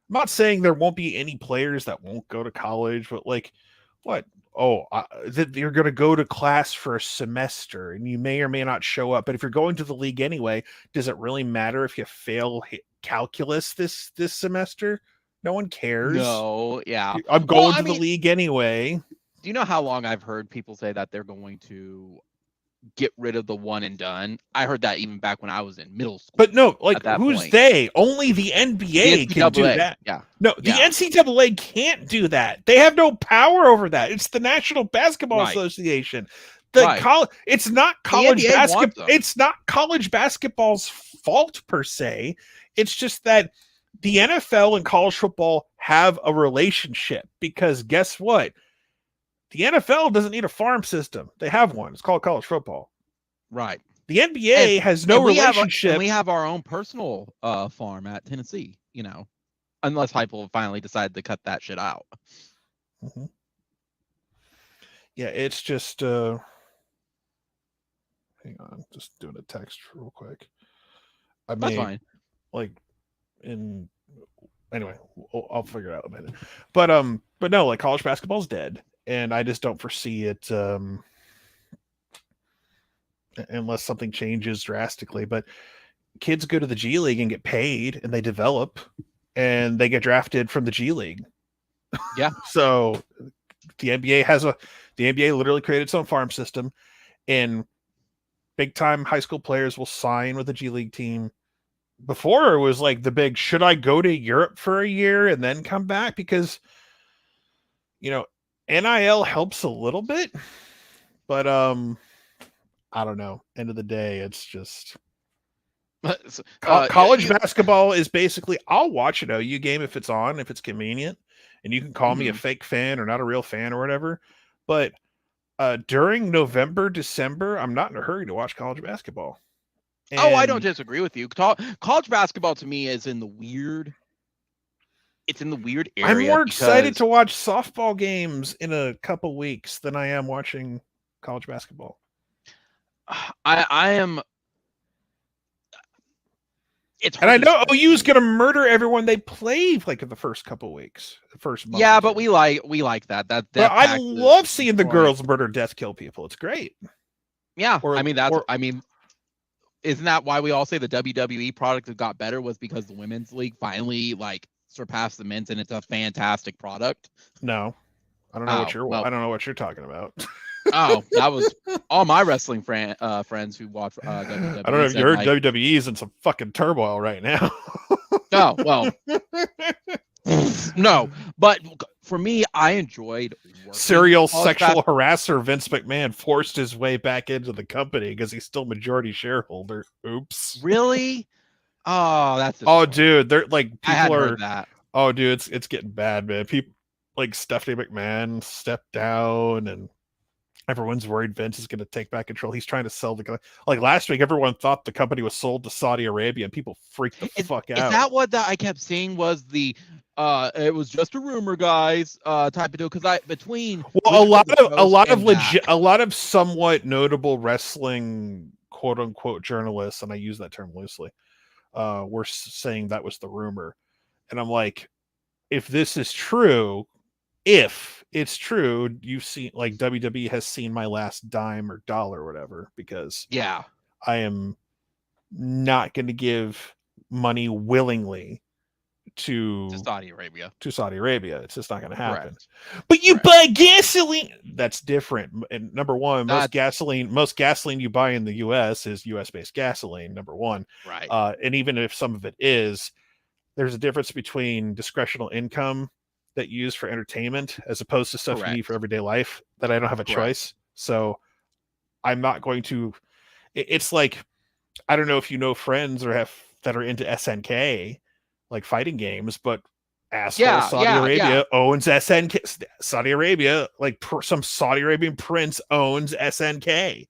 I'm not saying there won't be any players that won't go to college, but like, what? Oh, you're going to go to class for a semester and you may or may not show up. But if you're going to the league anyway, does it really matter if you fail calculus this semester? No one cares. No, yeah. I'm going to the league anyway. Do you know how long I've heard people say that they're going to get rid of the one and done? I heard that even back when I was in middle school. But no, like who's point. They? Only the NBA can do that. Yeah. No, the NCAA can't do that. They have no power over that. It's the National Basketball Association. It's not college basketball. It's not college basketball's fault per se. It's just that the NFL and college football have a relationship because guess what? The NFL doesn't need a farm system. They have one. It's called college football. Right. The NBA has no relationship. We have our own personal farm at Tennessee, unless Heupel finally decided to cut that shit out. Mm-hmm. Yeah, it's just hang on, just doing a text real quick. That's fine. Anyway, I'll figure it out in a minute. But no, like college basketball's dead. And I just don't foresee it unless something changes drastically. But kids go to the G League and get paid and they develop and they get drafted from the G League. Yeah. So the NBA literally created its own farm system and big time high school players will sign with the G League team. Before it was like the big, should I go to Europe for a year and then come back? Because, NIL helps a little bit, but I don't know. End of the day, it's just college basketball is basically I'll watch an OU game if it's on, if it's convenient, and you can call me a fake fan or not a real fan or whatever. But during November, December, I'm not in a hurry to watch college basketball. And I don't disagree with you. College basketball to me is in the weird. It's in the weird area. I'm more excited to watch softball games in a couple weeks than I am watching college basketball. I am it's And I hard to know describe. OU's gonna murder everyone they play like in the first couple weeks, the first month. Yeah, or but two. we like that. That But death I pact love is seeing the destroying. girls murder, death, kill people. It's great. Yeah, Or I mean, isn't that why we all say the WWE product that got better was because the women's league finally like surpassed the men's, and it's a fantastic product. no, I don't know Oh what you're. well. I don't know what you're talking about. Oh, that was all my wrestling friends who watch I don't know WWE if you said heard like, WWE's in some fucking turmoil right now. oh well, no. But for me, I enjoyed working Serial college sexual harasser Vince McMahon forced his way back into the company because he's still majority shareholder. Oops. Really? Oh, that's Oh, disappointing. dude, they're like I people hadn't are. heard that. Oh, dude, it's getting bad, man. People like Stephanie McMahon stepped down, and everyone's worried Vince is going to take back control. He's trying to sell the company. Like last week, everyone thought the company was sold to Saudi Arabia, and people freaked the fuck Is out. that what I kept seeing was the it was just a rumor, guys, type of deal? Because I between Well, a that, lot of somewhat notable wrestling quote unquote journalists, and I use that term loosely, were saying that was the rumor, and I'm like, if this is true, if it's true, you've seen like WWE has seen my last dime or dollar or whatever, because yeah, I am not going to give money willingly to to Saudi Arabia. Saudi Arabia. It's just not going to happen. Correct. But you Correct. buy gasoline. That's different. And number one, most That's gasoline you buy in the U.S. is U.S. based gasoline. Number one, right. and even if some of it is, there's a difference between discretional income that you use for entertainment as opposed to stuff you need for Correct. everyday life that I don't have a Correct. choice. So I'm not going to. It's like, I don't know if you know friends or have that are into SNK, like fighting games, but asshole Yeah, Saudi yeah, yeah. Arabia owns SNK. Saudi Arabia, like some Saudi Arabian prince owns SNK.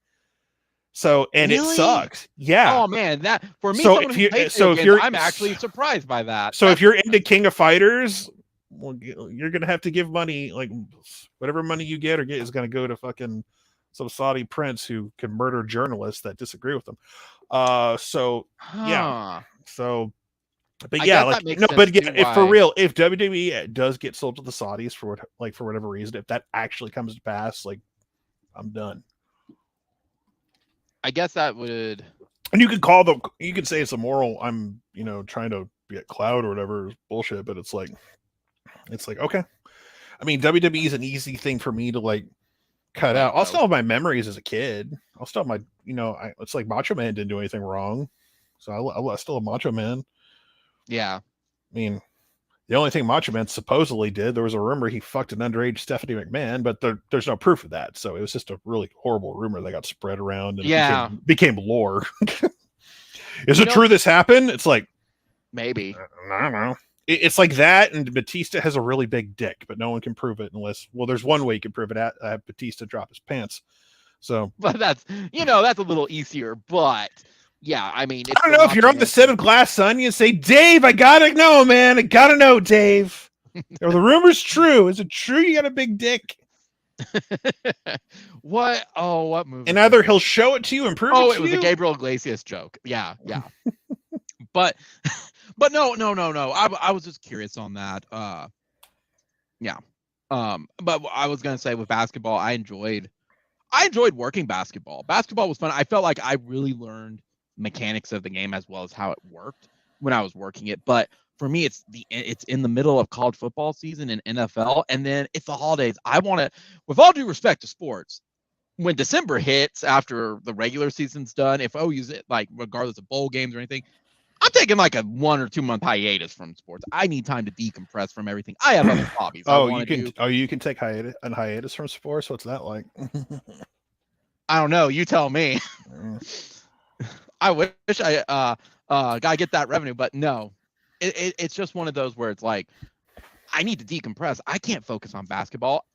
So, and it Really? sucks. Yeah. Oh man, that for me, So someone who plays video so if games, you're I'm actually surprised by that. so if you're into King of Fighters, well, you're gonna have to give money, like whatever money you get is gonna go to fucking some Saudi prince who can murder journalists that disagree with them. So yeah, Huh. so but I yeah, guess like that makes no, sense but yeah, too. if for Why? real, if WWE does get sold to the Saudis for for whatever reason, if that actually comes to pass, like I'm done. I guess that would. And you could say it's immoral. I'm trying to get clout or whatever bullshit, but it's like okay. I mean, WWE is an easy thing for me to like cut Let out. I'll go. still have my memories as a kid. I'll still have my, it's like Macho Man didn't do anything wrong. So I still have Macho Man. Yeah. I mean, the only thing Macho Man supposedly did, there was a rumor he fucked an underage Stephanie McMahon, but there's no proof of that. So it was just a really horrible rumor that got spread around and Yeah. it became lore. Is You it know, true this happened? It's like, maybe. I don't know. It's like that, and Batista has a really big dick, but no one can prove it unless, well, there's one way you can prove it at Batista drop his pants. So, But that's that's a little easier. But yeah, I mean, I don't know if you're on the set of Glass Onion, say, Dave, I gotta know, man. I gotta know, Dave. Are the rumors true? Is it true you got a big dick? What? Oh, what movie? And either he'll show it to you and prove it to you. Oh, it was a Gabriel Iglesias joke. Yeah, yeah. but no. I was just curious on that. Yeah. But I was gonna say with basketball, I enjoyed working basketball. Basketball was fun. I felt like I really learned mechanics of the game as well as how it worked when I was working it. But for me, it's in the middle of college football season and NFL, and then it's the holidays. I want to, with all due respect to sports, when December hits after the regular season's done, if OU's it, like regardless of bowl games or anything, I'm taking like a 1 or 2 month hiatus from sports. I need time to decompress from everything. I have other hobbies I want to do. Oh, you can take hiatus from sports. What's that like? I don't know. You tell me. I wish I gotta get that revenue, but no. It's just one of those where it's like I need to decompress. I can't focus on basketball.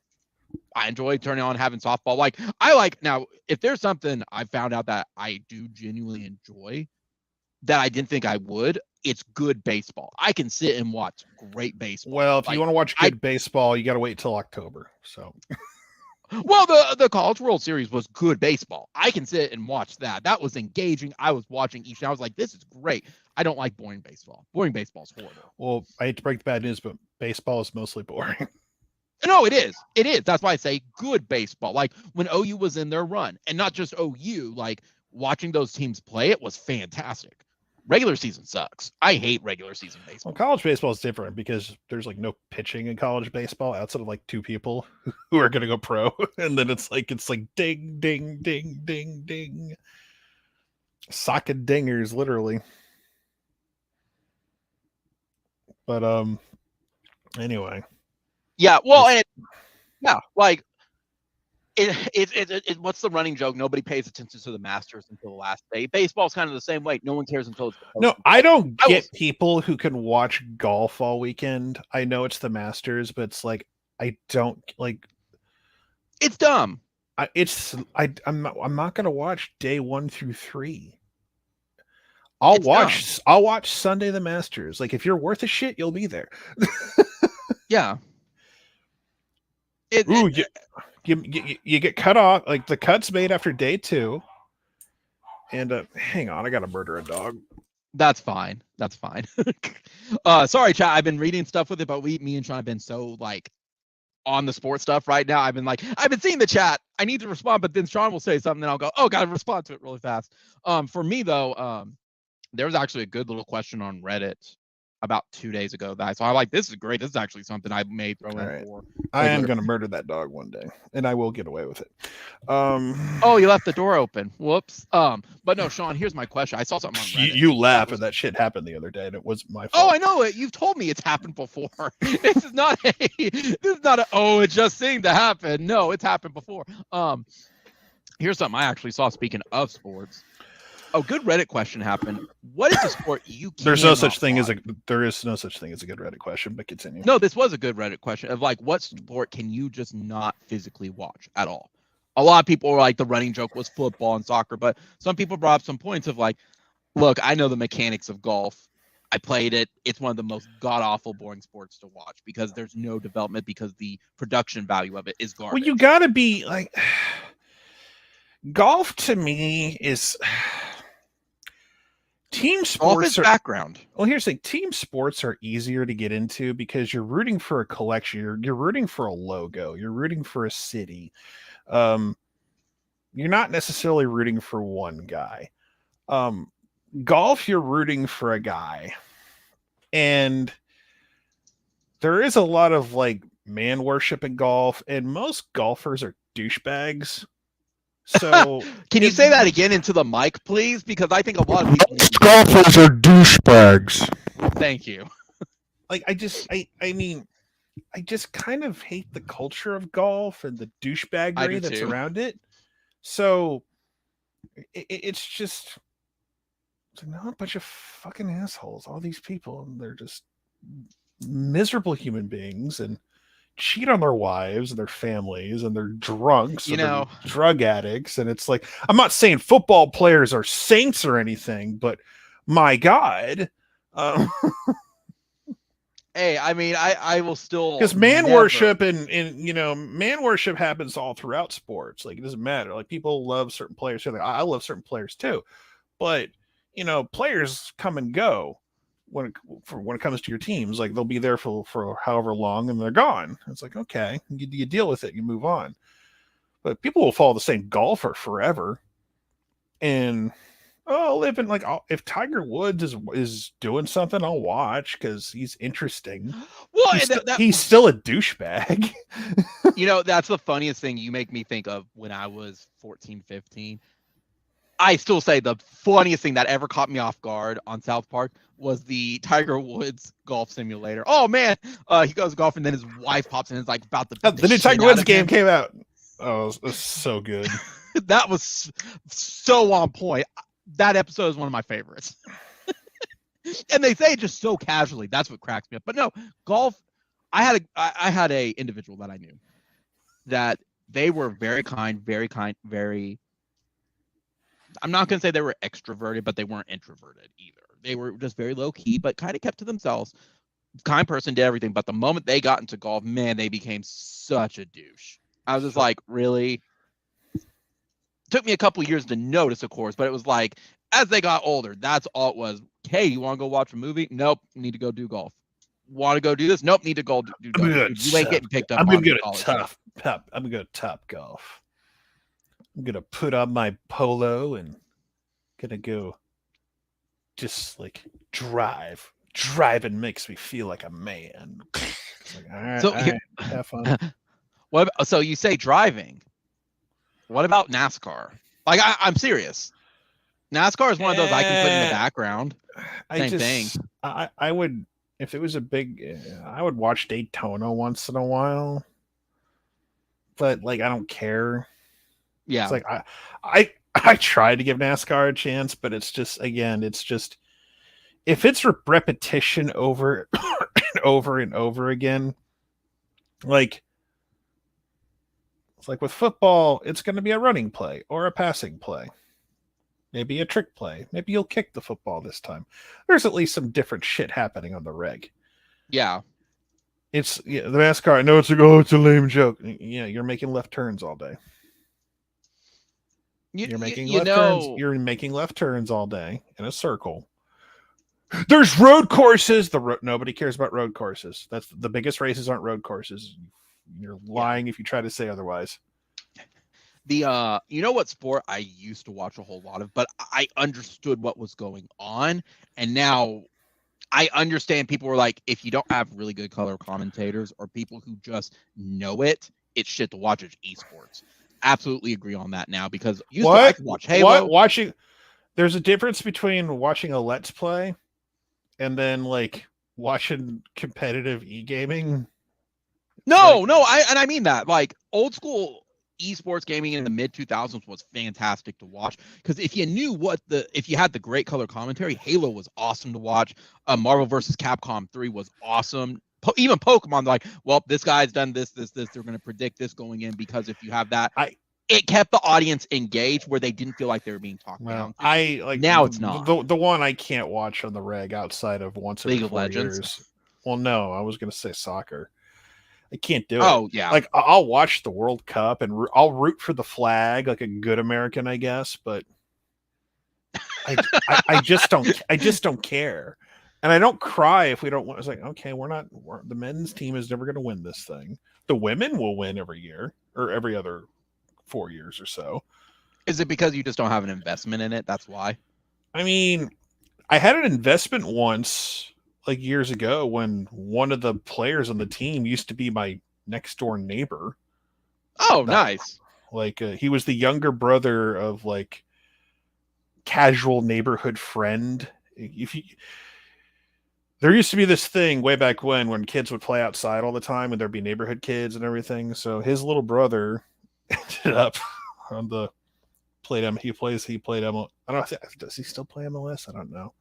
I enjoy turning on having softball. Like I like now, if there's something I found out that I do genuinely enjoy that I didn't think I would, it's good baseball. I can sit and watch great baseball. Well, if you want to watch good baseball, you got to wait till October. So Well, the College World Series was good baseball. I can sit and watch that. That was engaging. I was watching each. I was like, this is great. I don't like boring baseball. Boring baseball is horrible. Well, I hate to break the bad news, but baseball is mostly boring. No, it is. It is. That's why I say good baseball. Like when OU was in their run, and not just OU. Like watching those teams play, it was fantastic. Regular season sucks. I hate regular season baseball. Well, college baseball is different because there's like no pitching in college baseball outside of like two people who are going to go pro, and then it's like ding, ding, ding, ding, ding, socket dingers, literally. But anyway, Yeah. Well, and yeah, like what's the running joke? Nobody pays attention to the Masters until the last day. Baseball's kind of the same way. No one cares until it's no, I don't get people who can watch golf all weekend. I know it's the Masters, but it's like I don't like. It's dumb. I'm not gonna watch day 1 through 3. I'll watch Sunday the Masters. Like if you're worth a shit, you'll be there. Yeah. You get cut off. Like the cut's made after day 2. And hang on, I gotta murder a dog. That's fine. That's fine. Sorry, chat. I've been reading stuff with it, but me and Sean have been so like on the sports stuff right now. I've been seeing the chat. I need to respond, but then Sean will say something, and I'll go, oh, gotta respond to it really fast. For me though, there was actually a good little question on Reddit about 2 days ago that I saw. I'm like, this is great. This is actually something I may throw in for. I am going to murder that dog one day, and I will get away with it. Oh, you left the door open. Whoops. But no, Sean, here's my question. I saw something on Reddit. You laugh at that shit happened the other day, and it was my fault. Oh, I know it. You've told me it's happened before. This is not it just seemed to happen. No, it's happened before. Here's something I actually saw, speaking of sports. A good Reddit question happened. What is a sport you can't There is no such thing as a good Reddit question, but continue. No, this was a good Reddit question of like, what sport can you just not physically watch at all? A lot of people were like, the running joke was football and soccer, but some people brought up some points of like, look, I know the mechanics of golf. I played it. It's one of the most god-awful, boring sports to watch because there's no development because the production value of it is garbage. Well, you got to be like, golf to me is... Team sports background. Well, here's the thing. Team sports are easier to get into because you're rooting for a collection. You're rooting for a logo. You're rooting for a city. You're not necessarily rooting for one guy. Golf, you're rooting for a guy. And there is a lot of like man worship in golf, and most golfers are douchebags. So can you say that again into the mic, please? Because I think a lot of people golfers are douchebags. Thank you. Like I just kind of hate the culture of golf and the douchebaggery that's around it. So it's just not a bunch of fucking assholes. All these people, and they're just miserable human beings and cheat on their wives and their families, and they're drunks, they're drug addicts. And it's like, I'm not saying football players are saints or anything, but my God. Hey, I mean, I will still, because man worship and man worship happens all throughout sports. Like it doesn't matter. Like people love certain players. Like, I love certain players too, but players come and go. When it comes to your teams, like they'll be there for however long and they're gone. It's like, okay, you deal with it, you move on. But people will follow the same golfer forever. And if Tiger Woods is doing something, I'll watch because he's interesting. Well, he's still a douchebag. That's the funniest thing. You make me think of when I was 14, 15. I still say the funniest thing that ever caught me off guard on South Park was the Tiger Woods golf simulator. Oh man, he goes golfing, and then his wife pops in and is like about to. The new Tiger Woods game came out. Oh, it was so good. That was so on point. That episode is one of my favorites. And they say it just so casually. That's what cracks me up. But no, golf. I had a individual that I knew that they were very kind, very. I'm not going to say they were extroverted, but they weren't introverted either. They were just very low key, but kind of kept to themselves. Kind person, did everything. But the moment they got into golf, man, they became such a douche. I was just like, really? Took me a couple years to notice, of course, but it was like as they got older, that's all it was. Hey, you want to go watch a movie? Nope. Need to go do golf. Want to go do this? Nope. Need to go do golf. You ain't getting picked up I'm on gonna for go college. I'm gonna go Top Golf. I'm gonna put on my polo and gonna go just like drive. Driving makes me feel like a man. It's like, all right, So, all right, have fun. so you say driving. What about NASCAR? Like, I'm serious. NASCAR is one of those I can put in the background. Same thing. I would, if it was a big, I would watch Daytona once in a while. But like, I don't care. Yeah. It's like I tried to give NASCAR a chance, but it's just, again, it's just, if it's repetition over and over and over again, like, it's like with football, it's going to be a running play or a passing play, maybe a trick play. Maybe you'll kick the football this time. There's at least some different shit happening on the reg. Yeah. It's the NASCAR. I know it's like, oh, it's a lame joke. Yeah, you're making left turns all day. You're making left turns. You're making left turns all day in a circle. There's road courses. Nobody cares about road courses. That's the biggest races aren't road courses. You're lying if you try to say otherwise. You know what sport I used to watch a whole lot of, but I understood what was going on, and now I understand people were like, if you don't have really good color commentators or people who just know it, it's shit to watch. It's esports. Absolutely agree on that now, because I could watch Halo. There's a difference between watching a Let's Play and then like watching competitive e-gaming. I mean that. Like, old school esports gaming in the mid 2000s was fantastic to watch, because if you had the great color commentary, Halo was awesome to watch. Marvel vs. Capcom 3 was awesome. Even Pokemon, like, well, this guy's done this. They're going to predict this going in, because if you have that, it kept the audience engaged where they didn't feel like they were being talked down. Now it's not. The one I can't watch on the reg outside of once every 4 years. Well, no, I was going to say soccer. I can't do it. Oh, yeah. Like, I'll watch the World Cup and I'll root for the flag like a good American, I guess, but I just don't care. And I don't cry if we don't win. It's like, okay, the men's team is never going to win this thing. The women will win every year or every other 4 years or so. Is it because you just don't have an investment in it? That's why. I mean, I had an investment once, like years ago, when one of the players on the team used to be my next door neighbor. Oh, nice. Like, he was the younger brother of like casual neighborhood friend. There used to be this thing way back when kids would play outside all the time and there'd be neighborhood kids and everything. So his little brother ended up on the played him. He played him. I don't know. Does he still play MLS? I don't know.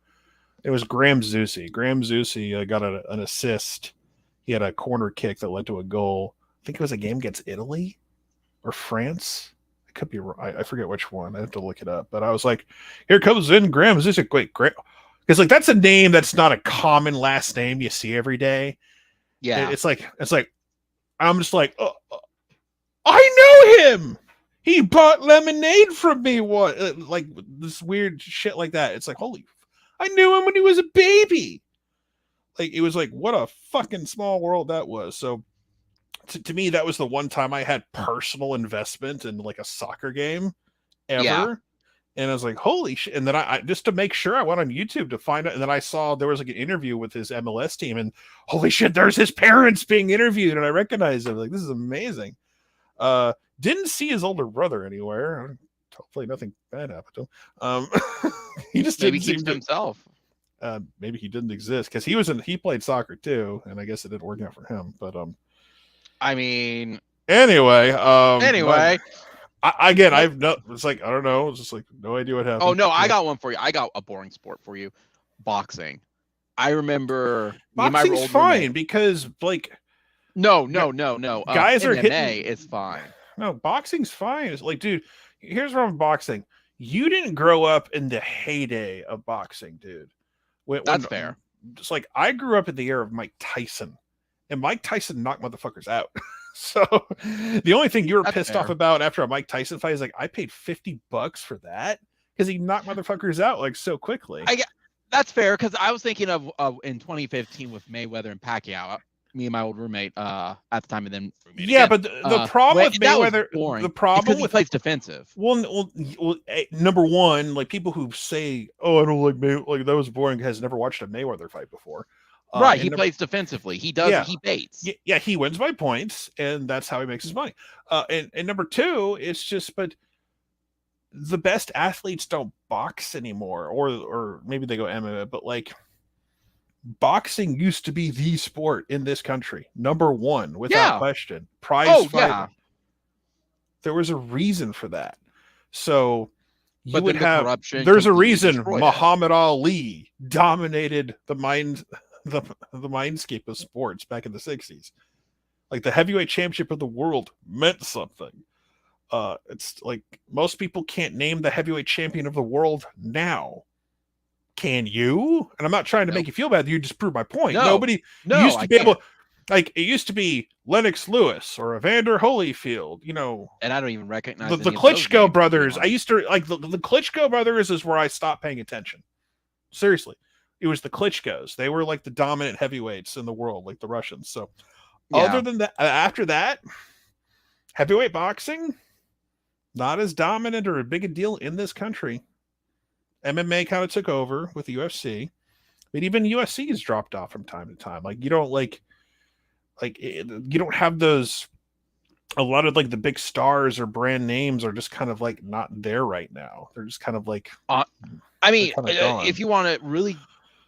It was Graham Zusi. Graham Zusi got an assist. He had a corner kick that led to a goal. I think it was a game against Italy or France. It could be wrong. I forget which one. I have to look it up. But I was like, here comes in Graham Zusi. Wait, great. Because like that's a name that's not a common last name you see every day. Yeah. It's like I'm just like, I know him. He bought lemonade from me. What? Like this weird shit like that. It's like, holy. I knew him when he was a baby. Like, it was like, what a fucking small world that was. So to me, that was the one time I had personal investment in like a soccer game ever. Yeah. And I was like, holy shit. And then I just to make sure, I went on YouTube to find out. And then I saw there was like an interview with his MLS team, and holy shit, there's his parents being interviewed. And I recognized him. Like, this is amazing. Didn't see his older brother anywhere. Hopefully nothing bad happened to him. He just maybe keeps to himself. Maybe he didn't exist because he played soccer too, and I guess it didn't work out for him. But I mean, anyway, it's like, I don't know, it's just like no idea what happened. Oh no, I got one for you. I got a boring sport for you. Boxing. I remember boxing's fine because like no. Guys are MMA hitting. It's fine. No, boxing's fine. It's like, dude, here's where I'm boxing. You didn't grow up in the heyday of boxing, dude. That's fair. Just like I grew up in the era of Mike Tyson, and Mike Tyson knocked motherfuckers out. So the only thing you were That's pissed fair. off about after a Mike Tyson fight is like, I paid $50 for that because he knocked motherfuckers out like so quickly. That's fair, because I was thinking of in 2015 with Mayweather and Pacquiao. Me and my old roommate at the time, and then roommate Yeah, again. but the problem with Mayweather, boring. the problem because he with plays defensive. well, number one, like people who say, "Oh, I don't like Mayweather," like that was boring, has never watched a Mayweather fight before. Right, he plays defensively. He does. Yeah. He baits. Yeah, he wins by points, and that's how he makes his money. And number two, it's just, but the best athletes don't box anymore, or maybe they go MMA, but like boxing used to be the sport in this country, number one, without question. Prize fight. Yeah. There was a reason for that. So you would have. There's a reason Muhammad Ali dominated the mindscape of sports back in the 60s. Like the heavyweight championship of the world meant something. It's like most people can't name the heavyweight champion of the world now. Can you? And I'm not trying to make you feel bad. You just prove my point. Nobody used to be able. Like it used to be Lennox Lewis or Evander Holyfield, you know. And I don't even recognize the Klitschko brothers. I used to like the Klitschko brothers is where I stopped paying attention. Seriously, it was the Klitschkos. They were like the dominant heavyweights in the world, like the Russians. So, other than that, after that, heavyweight boxing not as dominant or a big a deal in this country. MMA kind of took over with the UFC, but even UFC has dropped off from time to time. Like you don't you don't have those. A lot of like the big stars or brand names are just kind of like not there right now. They're just kind of like. I mean, if you want to really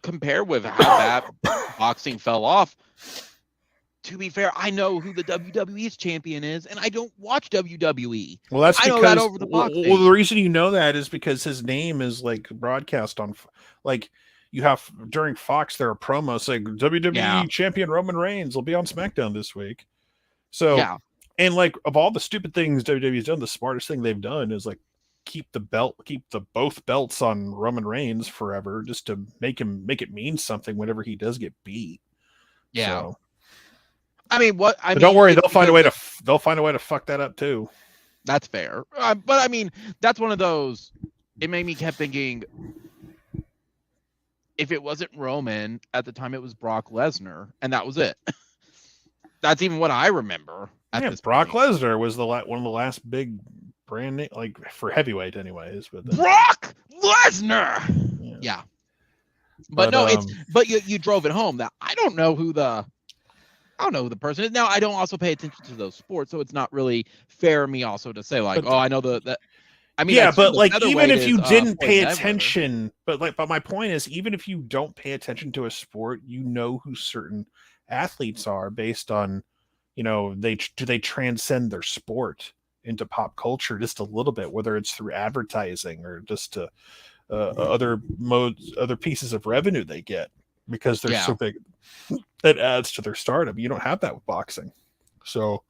compare with how bad boxing fell off, to be fair, I know who the WWE's champion is, and I don't watch WWE. Well, that's because I know that over the boxing. Well, the reason you know that is because his name is like broadcast on, like you have during Fox, there are promos saying WWE champion Roman Reigns will be on SmackDown this week. So, and like of all the stupid things WWE's done, the smartest thing they've done is like keep the both belts on Roman Reigns forever, just to make it mean something whenever he does get beat. Yeah. So, I mean, don't worry, they'll find a way to fuck that up too. That's fair. But I mean, that's one of those. It made me kept thinking, if it wasn't Roman at the time, it was Brock Lesnar, and that was it. That's even what I remember. Brock Lesnar was one of the last big brand name, like for heavyweight, anyways. But Brock Lesnar. Yeah. But no, but you drove it home that I don't know who the person is. Now I don't also pay attention to those sports, so it's not really fair of me also to say like, I know that. I mean, but like even if you didn't pay attention, but my point is, even if you don't pay attention to a sport, you know who certain athletes are based on, you know, they transcend their sport into pop culture just a little bit, whether it's through advertising or just other pieces of revenue they get because they're so big. That adds to their stardom. You don't have that with boxing. So,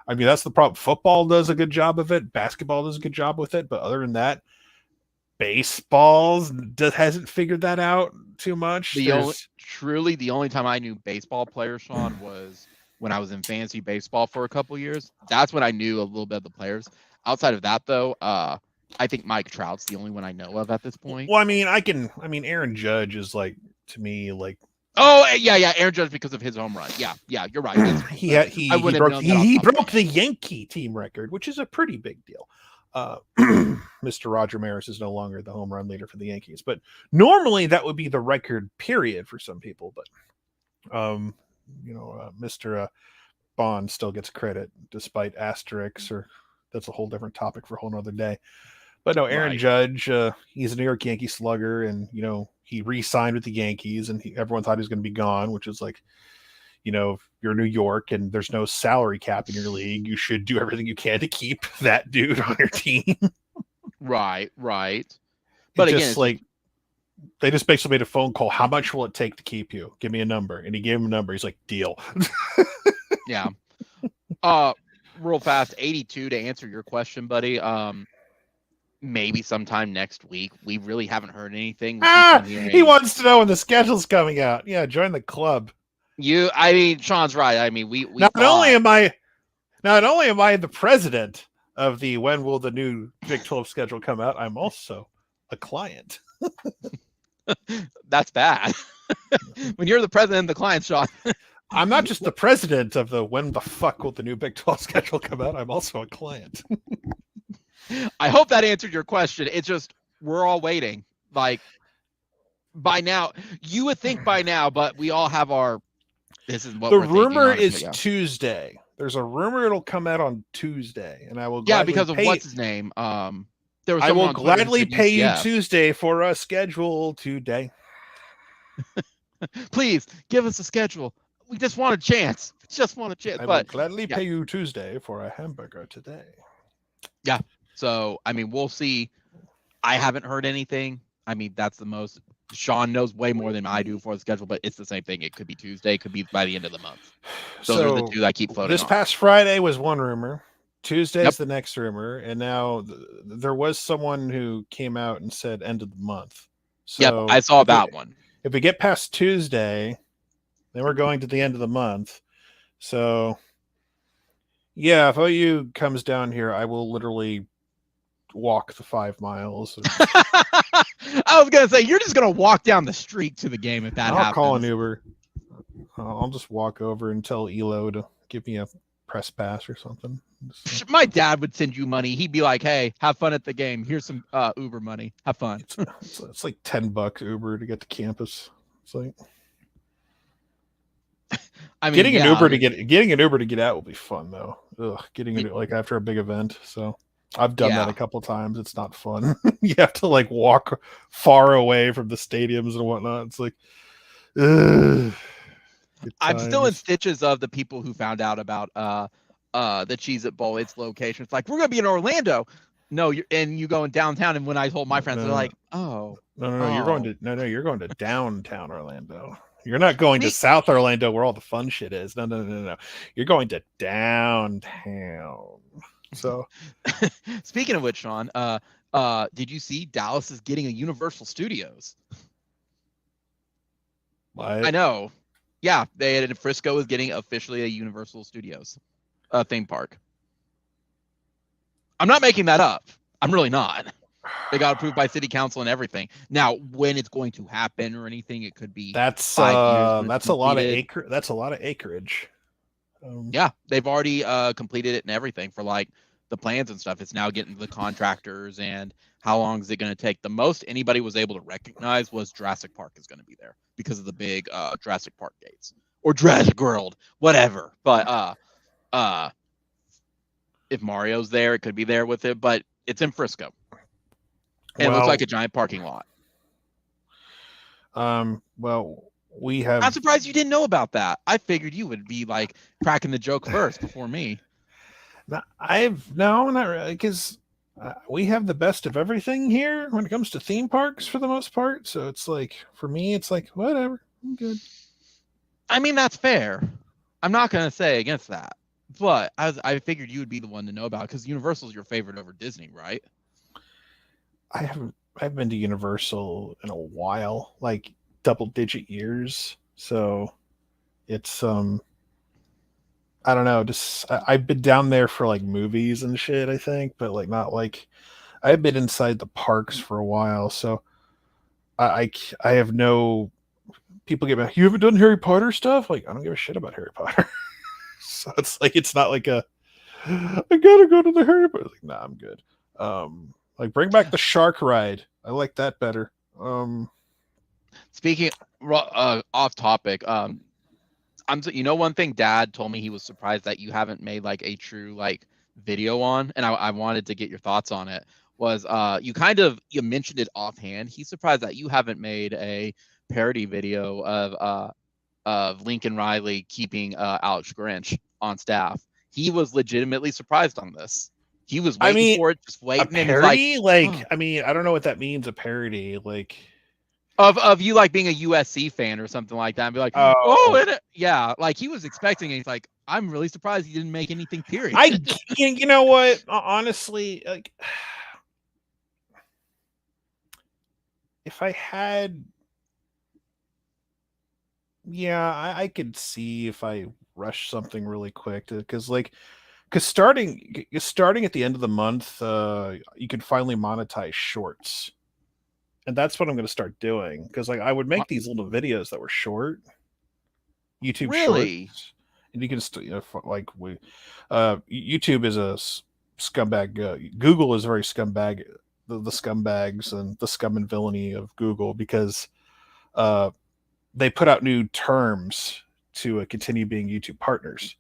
I mean, that's the problem. Football does a good job of it. Basketball does a good job with it. But other than that, baseball hasn't figured that out too much. The only time I knew baseball players, Sean, was when I was in fantasy baseball for a couple years. That's when I knew a little bit of the players. Outside of that, though, I think Mike Trout's the only one I know of at this point. Well, I mean, Aaron Judge is like, to me, like. Oh yeah, Aaron Judge because of his home run. Yeah, you're right. He broke the Yankee team record, which is a pretty big deal. Mr. Roger Maris is no longer the home run leader for the Yankees, but normally that would be the record period for some people. But Mr. Bond still gets credit despite asterisks, or that's a whole different topic for a whole nother day. But no, Aaron Judge, he's a New York Yankee slugger, and he re-signed with the Yankees, and everyone thought he was going to be gone, which is like, if you're New York and there's no salary cap in your league, you should do everything you can to keep that dude on your team. Right. But again, like they just basically made a phone call. How much will it take to keep you? Give me a number. And he gave him a number. He's like, deal. Yeah. Real fast, 82 to answer your question, buddy. Maybe sometime next week. We really haven't heard anything. He wants to know when the schedule's coming out. Yeah, join the club. Sean's right. I mean, we not only am I Not only am I the president of the when will the new Big 12 schedule come out, I'm also a client. That's bad. When you're the president and the client, Sean. I'm not just the president of the when the fuck will the new Big 12 schedule come out, I'm also a client. I hope that answered your question. It's just we're all waiting. Like by now, you would think by now, but we all have our. This is what the we're thinking. rumor Honestly, is Tuesday. There's a rumor it'll come out on Tuesday, and I will because of what's his name. There was I will on Twitter gladly pay you UCF. Tuesday for a schedule today. Please give us a schedule. We just want a chance. Just want a chance. I will gladly pay you Tuesday for a hamburger today. Yeah. So I mean, we'll see. I haven't heard anything. I mean, that's the most. Sean knows way more than I do for the schedule, but it's the same thing. It could be Tuesday. It could be by the end of the month. Those are the two I keep floating. This past Friday was one rumor. Tuesday is the next rumor, and now there was someone who came out and said end of the month. So I saw that one. If we get past Tuesday, then we're going to the end of the month. So, yeah, if OU comes down here, I will literally walk the 5 miles. I was gonna say you're just gonna walk down the street to the game if that happens. I'll call an Uber. I'll just walk over and tell Elo to give me a press pass or something. My dad would send you money. He'd be like, "Hey, have fun at the game. Here's some Uber money. Have fun." It's like $10 Uber to get to campus. It's like, I mean, getting an Uber to get out will be fun though. Getting it like after a big event. So I've done that a couple times. It's not fun. You have to like walk far away from the stadiums and whatnot. It's like, I'm still in stitches of the people who found out about the Cheez-It Bowl, its location. It's like, we're gonna be in Orlando. No, you going downtown. And when I told my friends, they're like, "Oh, no, you're going to downtown Orlando. You're not going to South Orlando where all the fun shit is. No. You're going to downtown." So, speaking of which, Sean, did you see Dallas is getting a Universal Studios? What? I know. Yeah, Frisco is getting officially a Universal Studios theme park. I'm not making that up. I'm really not. They got approved by city council and everything. Now, when it's going to happen or anything, it could be that's 5 years. That's a lot of That's a lot of acreage. Yeah, they've already completed it and everything for like the plans and stuff. It's now getting the contractors and how long is it going to take? The most anybody was able to recognize was Jurassic Park is going to be there because of the big Jurassic Park gates or Jurassic World, whatever. But if Mario's there, it could be there with it, but it's in Frisco. And it looks like a giant parking lot. Well, we have. I'm surprised you didn't know about that. I figured you would be like cracking the joke first before me. No, not really, because we have the best of everything here when it comes to theme parks for the most part. So it's like, for me, it's like, whatever, I'm good. I mean, that's fair. I'm not going to say against that, but I figured you would be the one to know about it because Universal's your favorite over Disney, right? I've been to Universal in a while, like double-digit years. So it's I don't know, just I've been down there for like movies and shit, I think, but like not like I've been inside the parks for a while, so I have no people get back. You haven't done Harry Potter stuff? Like, I don't give a shit about Harry Potter. So it's like it's not like I gotta go to the Harry Potter. Like, nah, I'm good. Like bring back the shark ride. I like that better. Speaking off topic, one thing Dad told me he was surprised that you haven't made like a true like video on, and I wanted to get your thoughts on it. Was you mentioned it offhand. He's surprised that you haven't made a parody video of Lincoln Riley keeping Alex Grinch on staff. He was legitimately surprised on this. He was waiting for it, just waiting. A parody, I mean, I don't know what that means. A parody, like of you like being a USC fan or something like that, and be like, yeah, like he was expecting it. He's like, I'm really surprised he didn't make anything. Period. You know what? Honestly, like, if I had, I could see if I rush something really quick because like because starting at the end of the month, you can finally monetize shorts, and that's what I'm going to start doing. Because like I would make these little videos that were short, YouTube Really? shorts, and you can like YouTube is a scumbag. Google is very scumbag. The scumbags and the scum and villainy of Google because they put out new terms to continue being YouTube partners.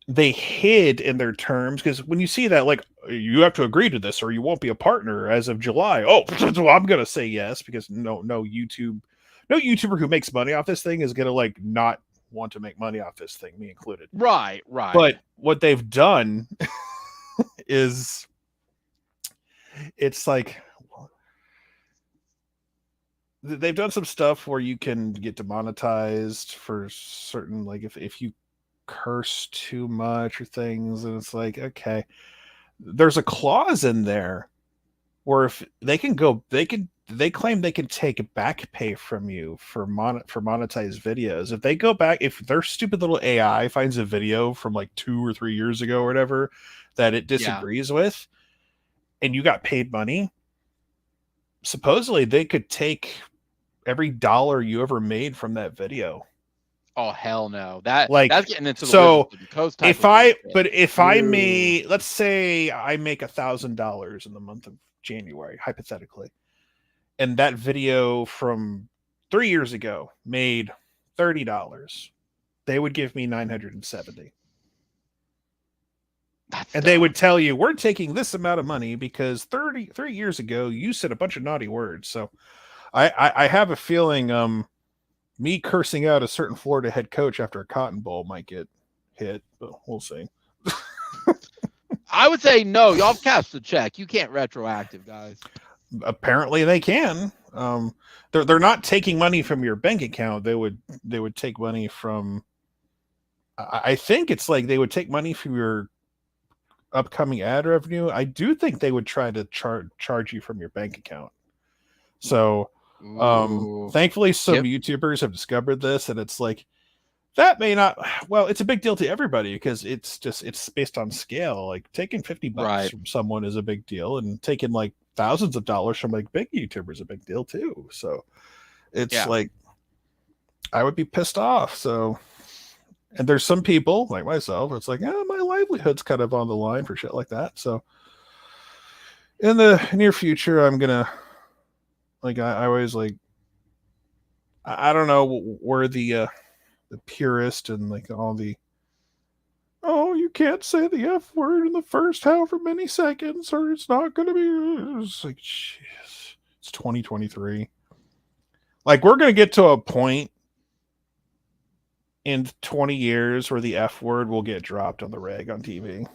They hid in their terms because when you see that, like, you have to agree to this or you won't be a partner as of July. Oh, well, I'm gonna say yes because no YouTuber who makes money off this thing is gonna like not want to make money off this thing, me included. Right. But what they've done is it's like they've done some stuff where you can get demonetized for certain, like if you curse too much or things, and it's like, okay, there's a clause in there where if they claim they can take back pay from you for monetized videos. If they go back, if their stupid little AI finds a video from like 2 or 3 years ago or whatever that it disagrees with, and you got paid money, supposedly they could take every dollar you ever made from that video. Oh hell no! Like, that's getting into the so Wizards of the Coast type if of I bullshit. made, let's say I make $1,000 in the month of January, hypothetically, and that video from 3 years ago made $30, they would give me 970. And they would tell you, we're taking this amount of money because 3 years ago you said a bunch of naughty words. So I have a feeling me cursing out a certain Florida head coach after a Cotton Bowl might get hit, but we'll see. I would say no. Y'all cashed the check. You can't retroactive, guys. Apparently they can. They're not taking money from your bank account. They would take money from. I think it's like they would take money from your upcoming ad revenue. I do think they would try to charge you from your bank account. So thankfully some YouTubers have discovered this, and it's like that may not, well, it's a big deal to everybody because it's based on scale. Like taking $50 from someone is a big deal, and taking like thousands of dollars from like big YouTubers is a big deal too. So it's like I would be pissed off. So, and there's some people like myself, it's like, my livelihood's kind of on the line for shit like that. So in the near future, I'm gonna, like, I always like, I don't know where the purist and like all the, oh, you can't say the F word in the first however many seconds or it's not going to be, it's like, jeez, it's 2023. Like, we're going to get to a point in 20 years where the F word will get dropped on the reg on TV.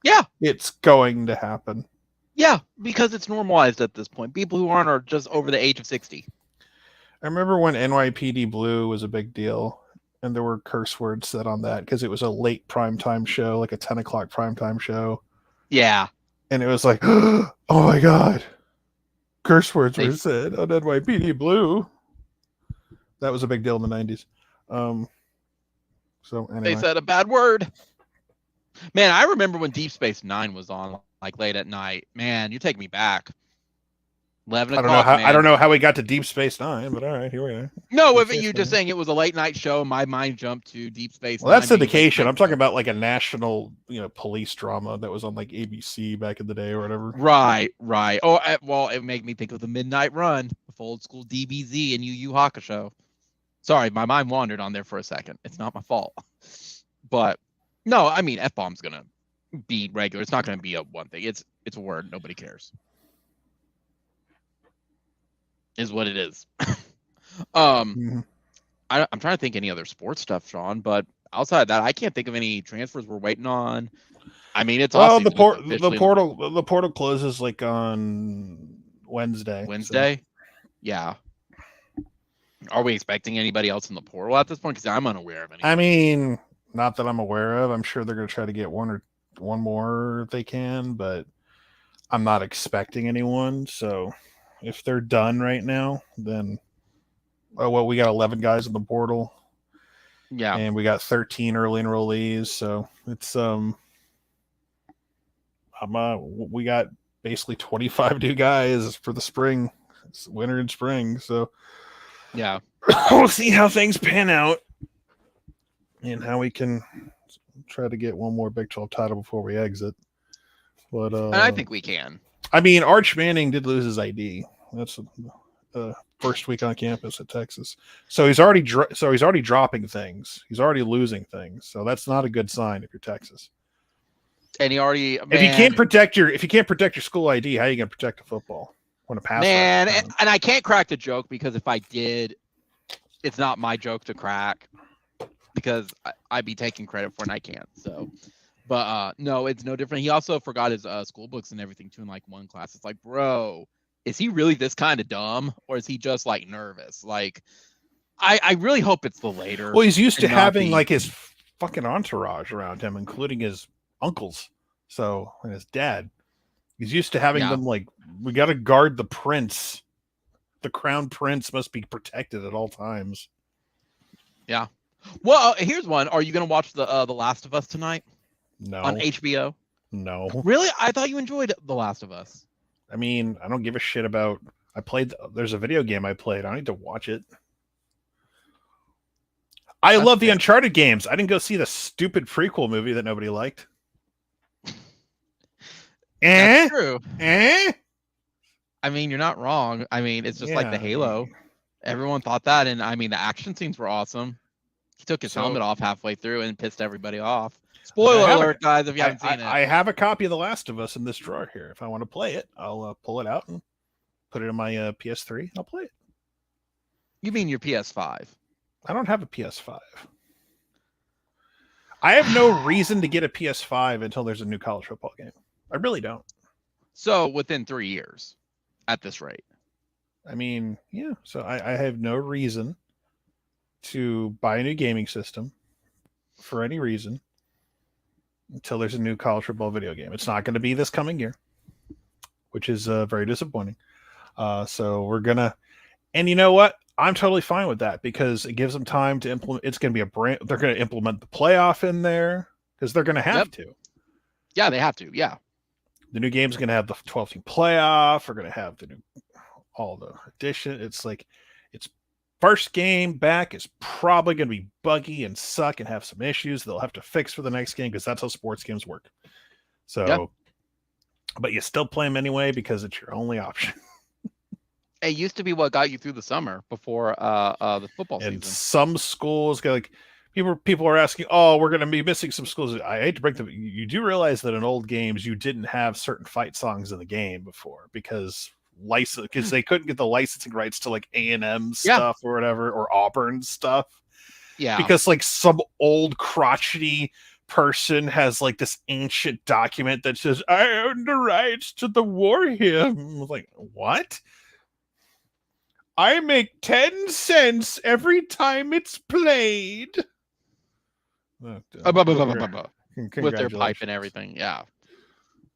Yeah. It's going to happen. Yeah, because it's normalized at this point. People who aren't are just over the age of 60. I remember when NYPD Blue was a big deal, and there were curse words said on that because it was a late primetime show, like a 10 o'clock primetime show. Yeah. And it was like, oh my God, curse words were said on NYPD Blue. That was a big deal in the 90s. So anyway. They said a bad word. Man, I remember when Deep Space Nine was on, like late at night. Man, you take me back. 11 o'clock. I don't know how we got to Deep Space Nine, but all right, here we are. No, if you just saying it was a late night show, my mind jumped to Deep Space Nine. Well, that's syndication. I'm talking about like a national, police drama that was on like ABC back in the day or whatever. Right. Oh, well, it made me think of the Midnight Run with old school DBZ and Yu Yu Hakusho. Sorry, my mind wandered on there for a second. It's not my fault. But no, I mean, F-bomb's gonna be regular. It's not gonna be a one thing. It's a word. Nobody cares. Is what it is. I'm trying to think any other sports stuff, Sean, but outside of that, I can't think of any transfers we're waiting on. I mean, it's the portal closes like on Wednesday. So. Yeah. Are we expecting anybody else in the portal at this point? Because I'm unaware of any. I mean, not that I'm aware of. I'm sure they're going to try to get one more if they can, but I'm not expecting anyone. So if they're done right now, then we got 11 guys in the portal. Yeah. And we got 13 early enrollees, so it's we got basically 25 new guys for the spring, it's winter and spring. So Yeah. we'll see how things pan out and how we can try to get one more Big 12 title before we exit. But And I think we can. I mean, Arch Manning did lose his ID. That's first week on campus at Texas, so he's already dropping things. He's already losing things, so that's not a good sign if you're Texas. And he already, if you can't protect your school ID, how are you going to protect a football when a pass? Man, and I can't crack the joke because if I did, it's not my joke to crack because I'd be taking credit for it and I can't. So, but no, it's no different. He also forgot his school books and everything too in like one class. It's like, bro, is he really this kind of dumb or is he just like nervous? Like, I really hope it's the later. Well, he's used to having like his fucking entourage around him, including his uncles, so and his dad. He's used to having them like, we got to guard the prince. The crown prince must be protected at all times. Yeah. Well, here's one. Are you going to watch the Last of Us tonight? No. On HBO? No. Really? I thought you enjoyed The Last of Us. I mean, I don't give a shit about. There's a video game I played. I don't need to watch it. I love the Uncharted games. I didn't go see the stupid prequel movie that nobody liked. That's true. I mean, you're not wrong. I mean, it's just like the Halo. Everyone thought that, and I mean, the action scenes were awesome. He took his helmet off halfway through and pissed everybody off. Spoiler alert, guys, if you haven't seen it. I have a copy of The Last of Us in this drawer here. If I want to play it, I'll pull it out and put it in my PS3. I'll play it. You mean your PS5? I don't have a PS5. I have no reason to get a PS5 until there's a new college football game. I really don't. So within 3 years, at this rate. I mean, yeah. So I have no reason to buy a new gaming system for any reason until there's a new college football video game. It's not going to be this coming year, which is very disappointing. So we're going to, and you know what? I'm totally fine with that because it gives them time to implement. It's going to be they're going to implement the playoff in there because they're going to have to. Yeah, they have to. Yeah. The new game's going to have the 12-team playoff. We're going to have all the addition. It's like, it's first game back is probably going to be buggy and suck and have some issues they'll have to fix for the next game because that's how sports games work. So, but you still play them anyway because it's your only option. It used to be what got you through the summer before the football season. And some schools got like people are asking, oh, we're going to be missing some schools. I hate to break them. You do realize that in old games you didn't have certain fight songs in the game before because they couldn't get the licensing rights to like A&M stuff or whatever or Auburn stuff. Yeah, because like some old crotchety person has like this ancient document that says I own the rights to the war hymn. I was like, what? I make 10 cents every time it's played. With their pipe and everything. Yeah.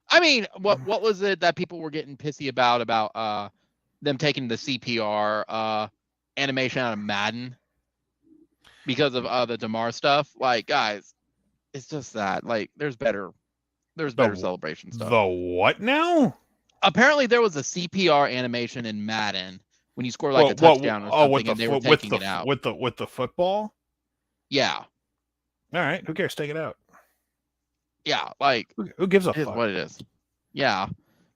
I mean, what was it that people were getting pissy about them taking the CPR animation out of Madden because of the Damar stuff? Like, guys, it's just that. Like, there's better celebration stuff. The what now? Apparently, there was a CPR animation in Madden when you score like a touchdown or something, and they were taking it out with the football. Yeah. All right. Who cares? Take it out. Yeah. Like, who gives a fuck? What it is. Yeah.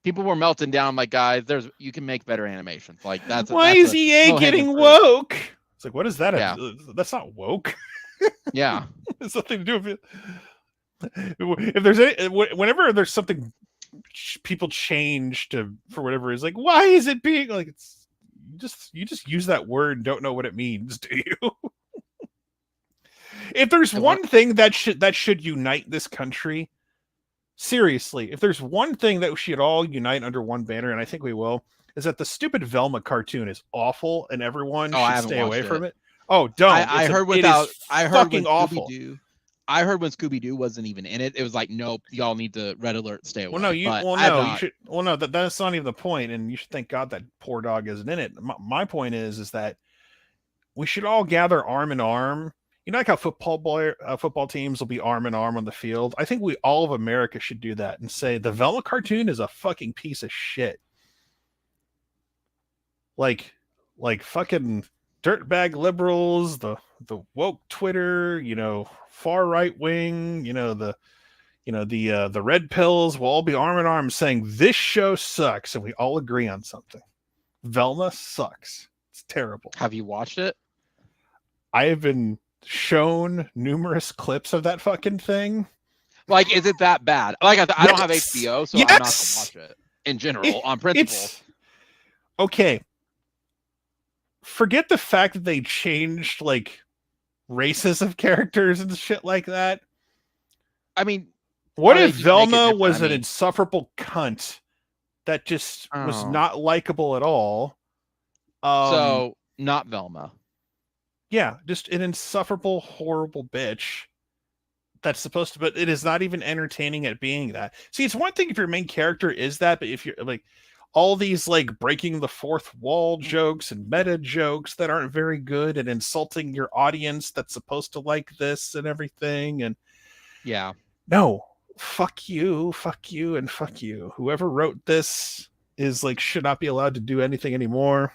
People were melting down. Like, guys, you can make better animations. Like, why is EA getting woke? It's like, what is that? Yeah. That's not woke. Yeah. It's nothing to do with it. If there's whenever there's something people change for whatever is like, why is it being like it's you just use that word and don't know what it means, do you? If there's one thing that should unite this country, seriously, if there's one thing that we should all unite under one banner, and I think we will, is that the stupid Velma cartoon is awful and everyone should stay away from it. Oh, don't! I heard when awful. I heard when Scooby-Doo wasn't even in it. It was like, nope, y'all need to red alert, stay away. That's not even the point, and you should thank God that poor dog isn't in it. My point is that we should all gather arm in arm You know, like how football teams will be arm in arm on the field. I think all of America should do that and say the Velma cartoon is a fucking piece of shit. Like fucking dirtbag liberals, the woke Twitter, far right wing, the red pills will all be arm in arm saying this show sucks, and we all agree on something. Velma sucks. It's terrible. Have you watched it? I have been shown numerous clips of that fucking thing. Like, is it that bad? Like, I don't have HBO, so I'm not going to watch it in general on principle. Okay. Forget the fact that they changed like races of characters and shit like that. I mean, what if Velma was an insufferable cunt that just was not likable at all? So not Velma. Yeah, just an insufferable, horrible bitch. That's supposed to, but it is not even entertaining at being that. See, it's one thing if your main character is that, but if you're like all these like breaking the fourth wall jokes and meta jokes that aren't very good and insulting your audience that's supposed to like this and everything, and yeah, no, fuck you, and fuck you. Whoever wrote this is like should not be allowed to do anything anymore.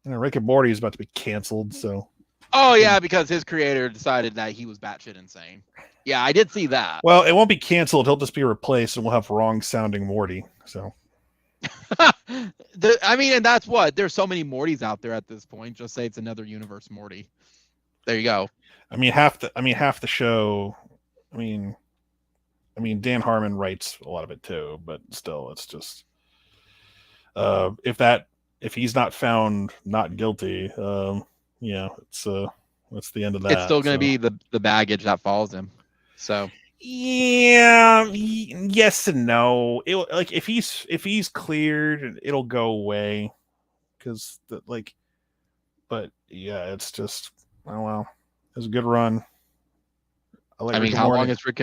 And Rick and Morty is about to be canceled, so. Oh yeah, because his creator decided that he was batshit insane. Yeah, I did see that. Well, it won't be canceled. He'll just be replaced, and we'll have wrong-sounding Morty. So, I mean, and that's what. There's so many Mortys out there at this point. Just say it's another universe Morty. There you go. I mean, half the show. I mean, Dan Harmon writes a lot of it too, but still, it's just if he's not found not guilty, yeah, it's that's the end of that. It's still going to be the baggage that follows him. So yeah, yes and no. It like if he's cleared, it'll go away because but yeah, it's just oh well, it was a good run. I mean, how long has Rick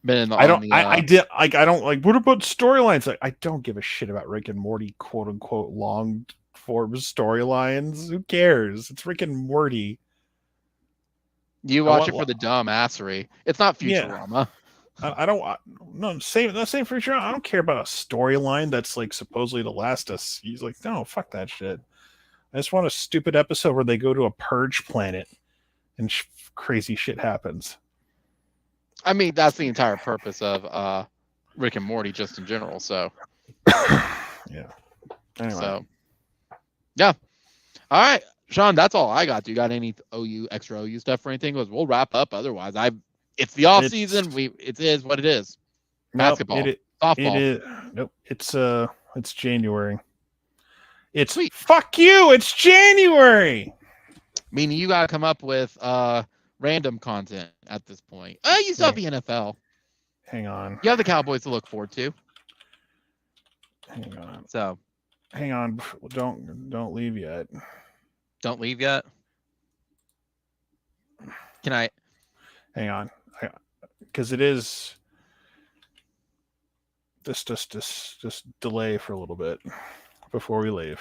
been in the? I don't like. What about storylines? Like, I don't give a shit about Rick and Morty, quote unquote, long form storylines. Who cares? It's Rick and Morty. You watch it for the dumbassery. It's not Futurama. Yeah. I don't. Same Futurama. I don't care about a storyline that's like supposedly to last us. He's like, no, fuck that shit. I just want a stupid episode where they go to a purge planet and crazy shit happens. I mean, that's the entire purpose of Rick and Morty, just in general. So, yeah. Anyway. So, yeah. All right, Sean. That's all I got. Do you got any extra OU stuff or anything? Because we'll wrap up. Otherwise, it's the off season. It is what it is. Basketball, softball. It is. Nope. It's January. It's sweet. Fuck you. It's January. Meaning you gotta come up with random content at this point. You still have the NFL. Hang on. You have the Cowboys to look forward to. Hang on. So, hang on. Don't leave yet. Don't leave yet. Can I? Hang on, because it is. Just delay for a little bit before we leave.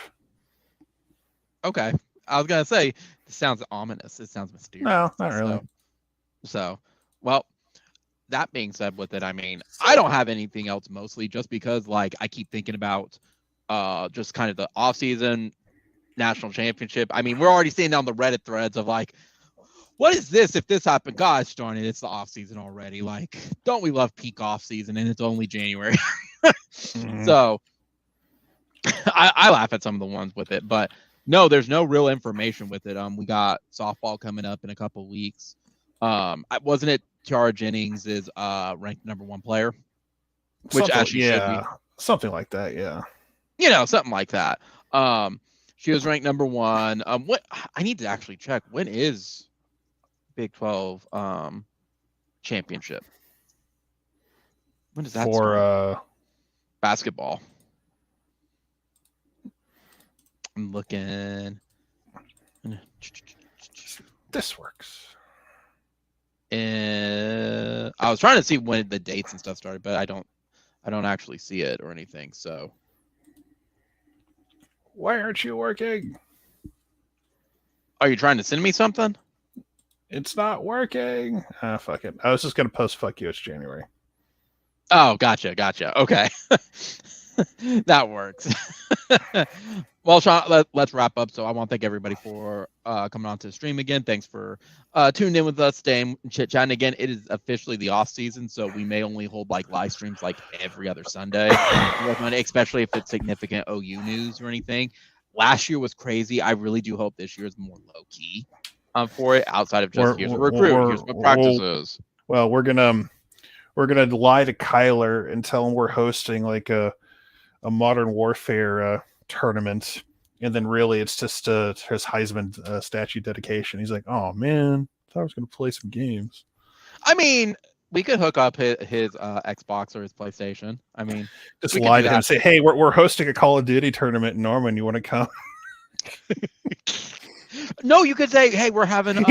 Okay. I was gonna say, this sounds ominous. It sounds mysterious. No, not really. So, well, that being said, with it, I mean, I don't have anything else. Mostly just because, like, I keep thinking about, just kind of the off-season national championship. I mean, we're already seeing down the Reddit threads of like, what is this? If this happened, gosh darn it, it's the off-season already. Like, don't we love peak off-season? And it's only January. Mm-hmm. So, I laugh at some of the ones with it, but. No, there's no real information with it. We got softball coming up in a couple weeks. Wasn't it Tiara Jennings is ranked #1 player? Which actually should be. Something like that, yeah. Something like that. She was ranked #1. What I need to actually check, when is Big 12 championship? When does that start? Basketball. I'm looking. This works. And I was trying to see when the dates and stuff started, but I don't actually see it or anything. So why aren't you working? Are you trying to send me something? It's not working. Ah, fuck it. I was just gonna post "fuck you." It's January. Oh, gotcha. Okay. That works. Well, Sean, let's wrap up. So I want to thank everybody for coming on to the stream again. Thanks for tuning in with us, staying chit-chatting again. It is officially the off season, so we may only hold like live streams like every other Sunday, especially if it's significant OU news or anything. Last year was crazy. I really do hope this year is more low-key for it, outside of just here's a recruit, here's what practice is. Well, we're gonna lie to Kyler and tell him we're hosting like a Modern Warfare tournament, and then really it's just his Heisman statue dedication. He's like, oh man, I thought I was gonna play some games. I mean, we could hook up his Xbox or his PlayStation. I mean, just lie to him and say, hey, we're hosting a Call of Duty tournament in Norman, you want to come? No, you could say, hey, we're having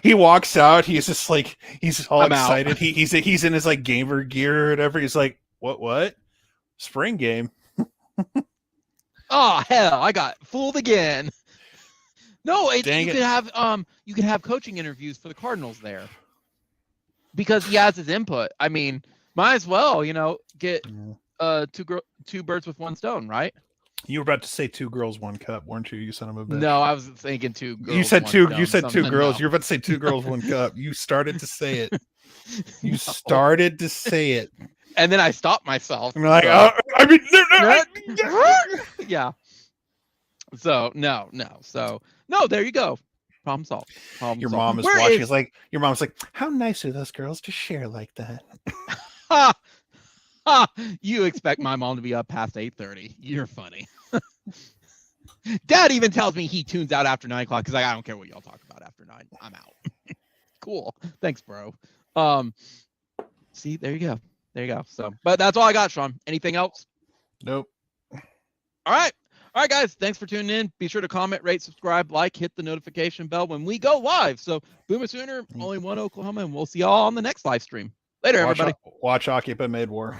he walks out, he's just like, he's all I'm excited. He's in his like gamer gear or whatever. He's like, what spring game? Oh hell, I got fooled again. No, you could have coaching interviews for the Cardinals there, because he has his input. I mean, might as well, get two birds with one stone, right? You were about to say 2 girls, 1 cup, weren't you? You son of a bitch. No, I was thinking 2 girls. You said two. You said 2 girls. No. You're about to say 2 girls, 1 cup. You started to say it. You started to say it. And then I stopped myself. I'm like, yeah. So no. So no, there you go. Problem solved. Your mom is watching. It's like your mom's like, how nice are those girls to share like that? You expect my mom to be up past 8:30? You're funny. Dad even tells me he tunes out after 9 o'clock because I don't care what y'all talk about after 9. I'm out. Cool. Thanks, bro. See, there you go. So, but that's all I got, Sean. Anything else? Nope. All right, guys. Thanks for tuning in. Be sure to comment, rate, subscribe, like, hit the notification bell when we go live. So, Boomer Sooner, only one Oklahoma, and we'll see y'all on the next live stream. Later, everybody. Watch Occupy Made War.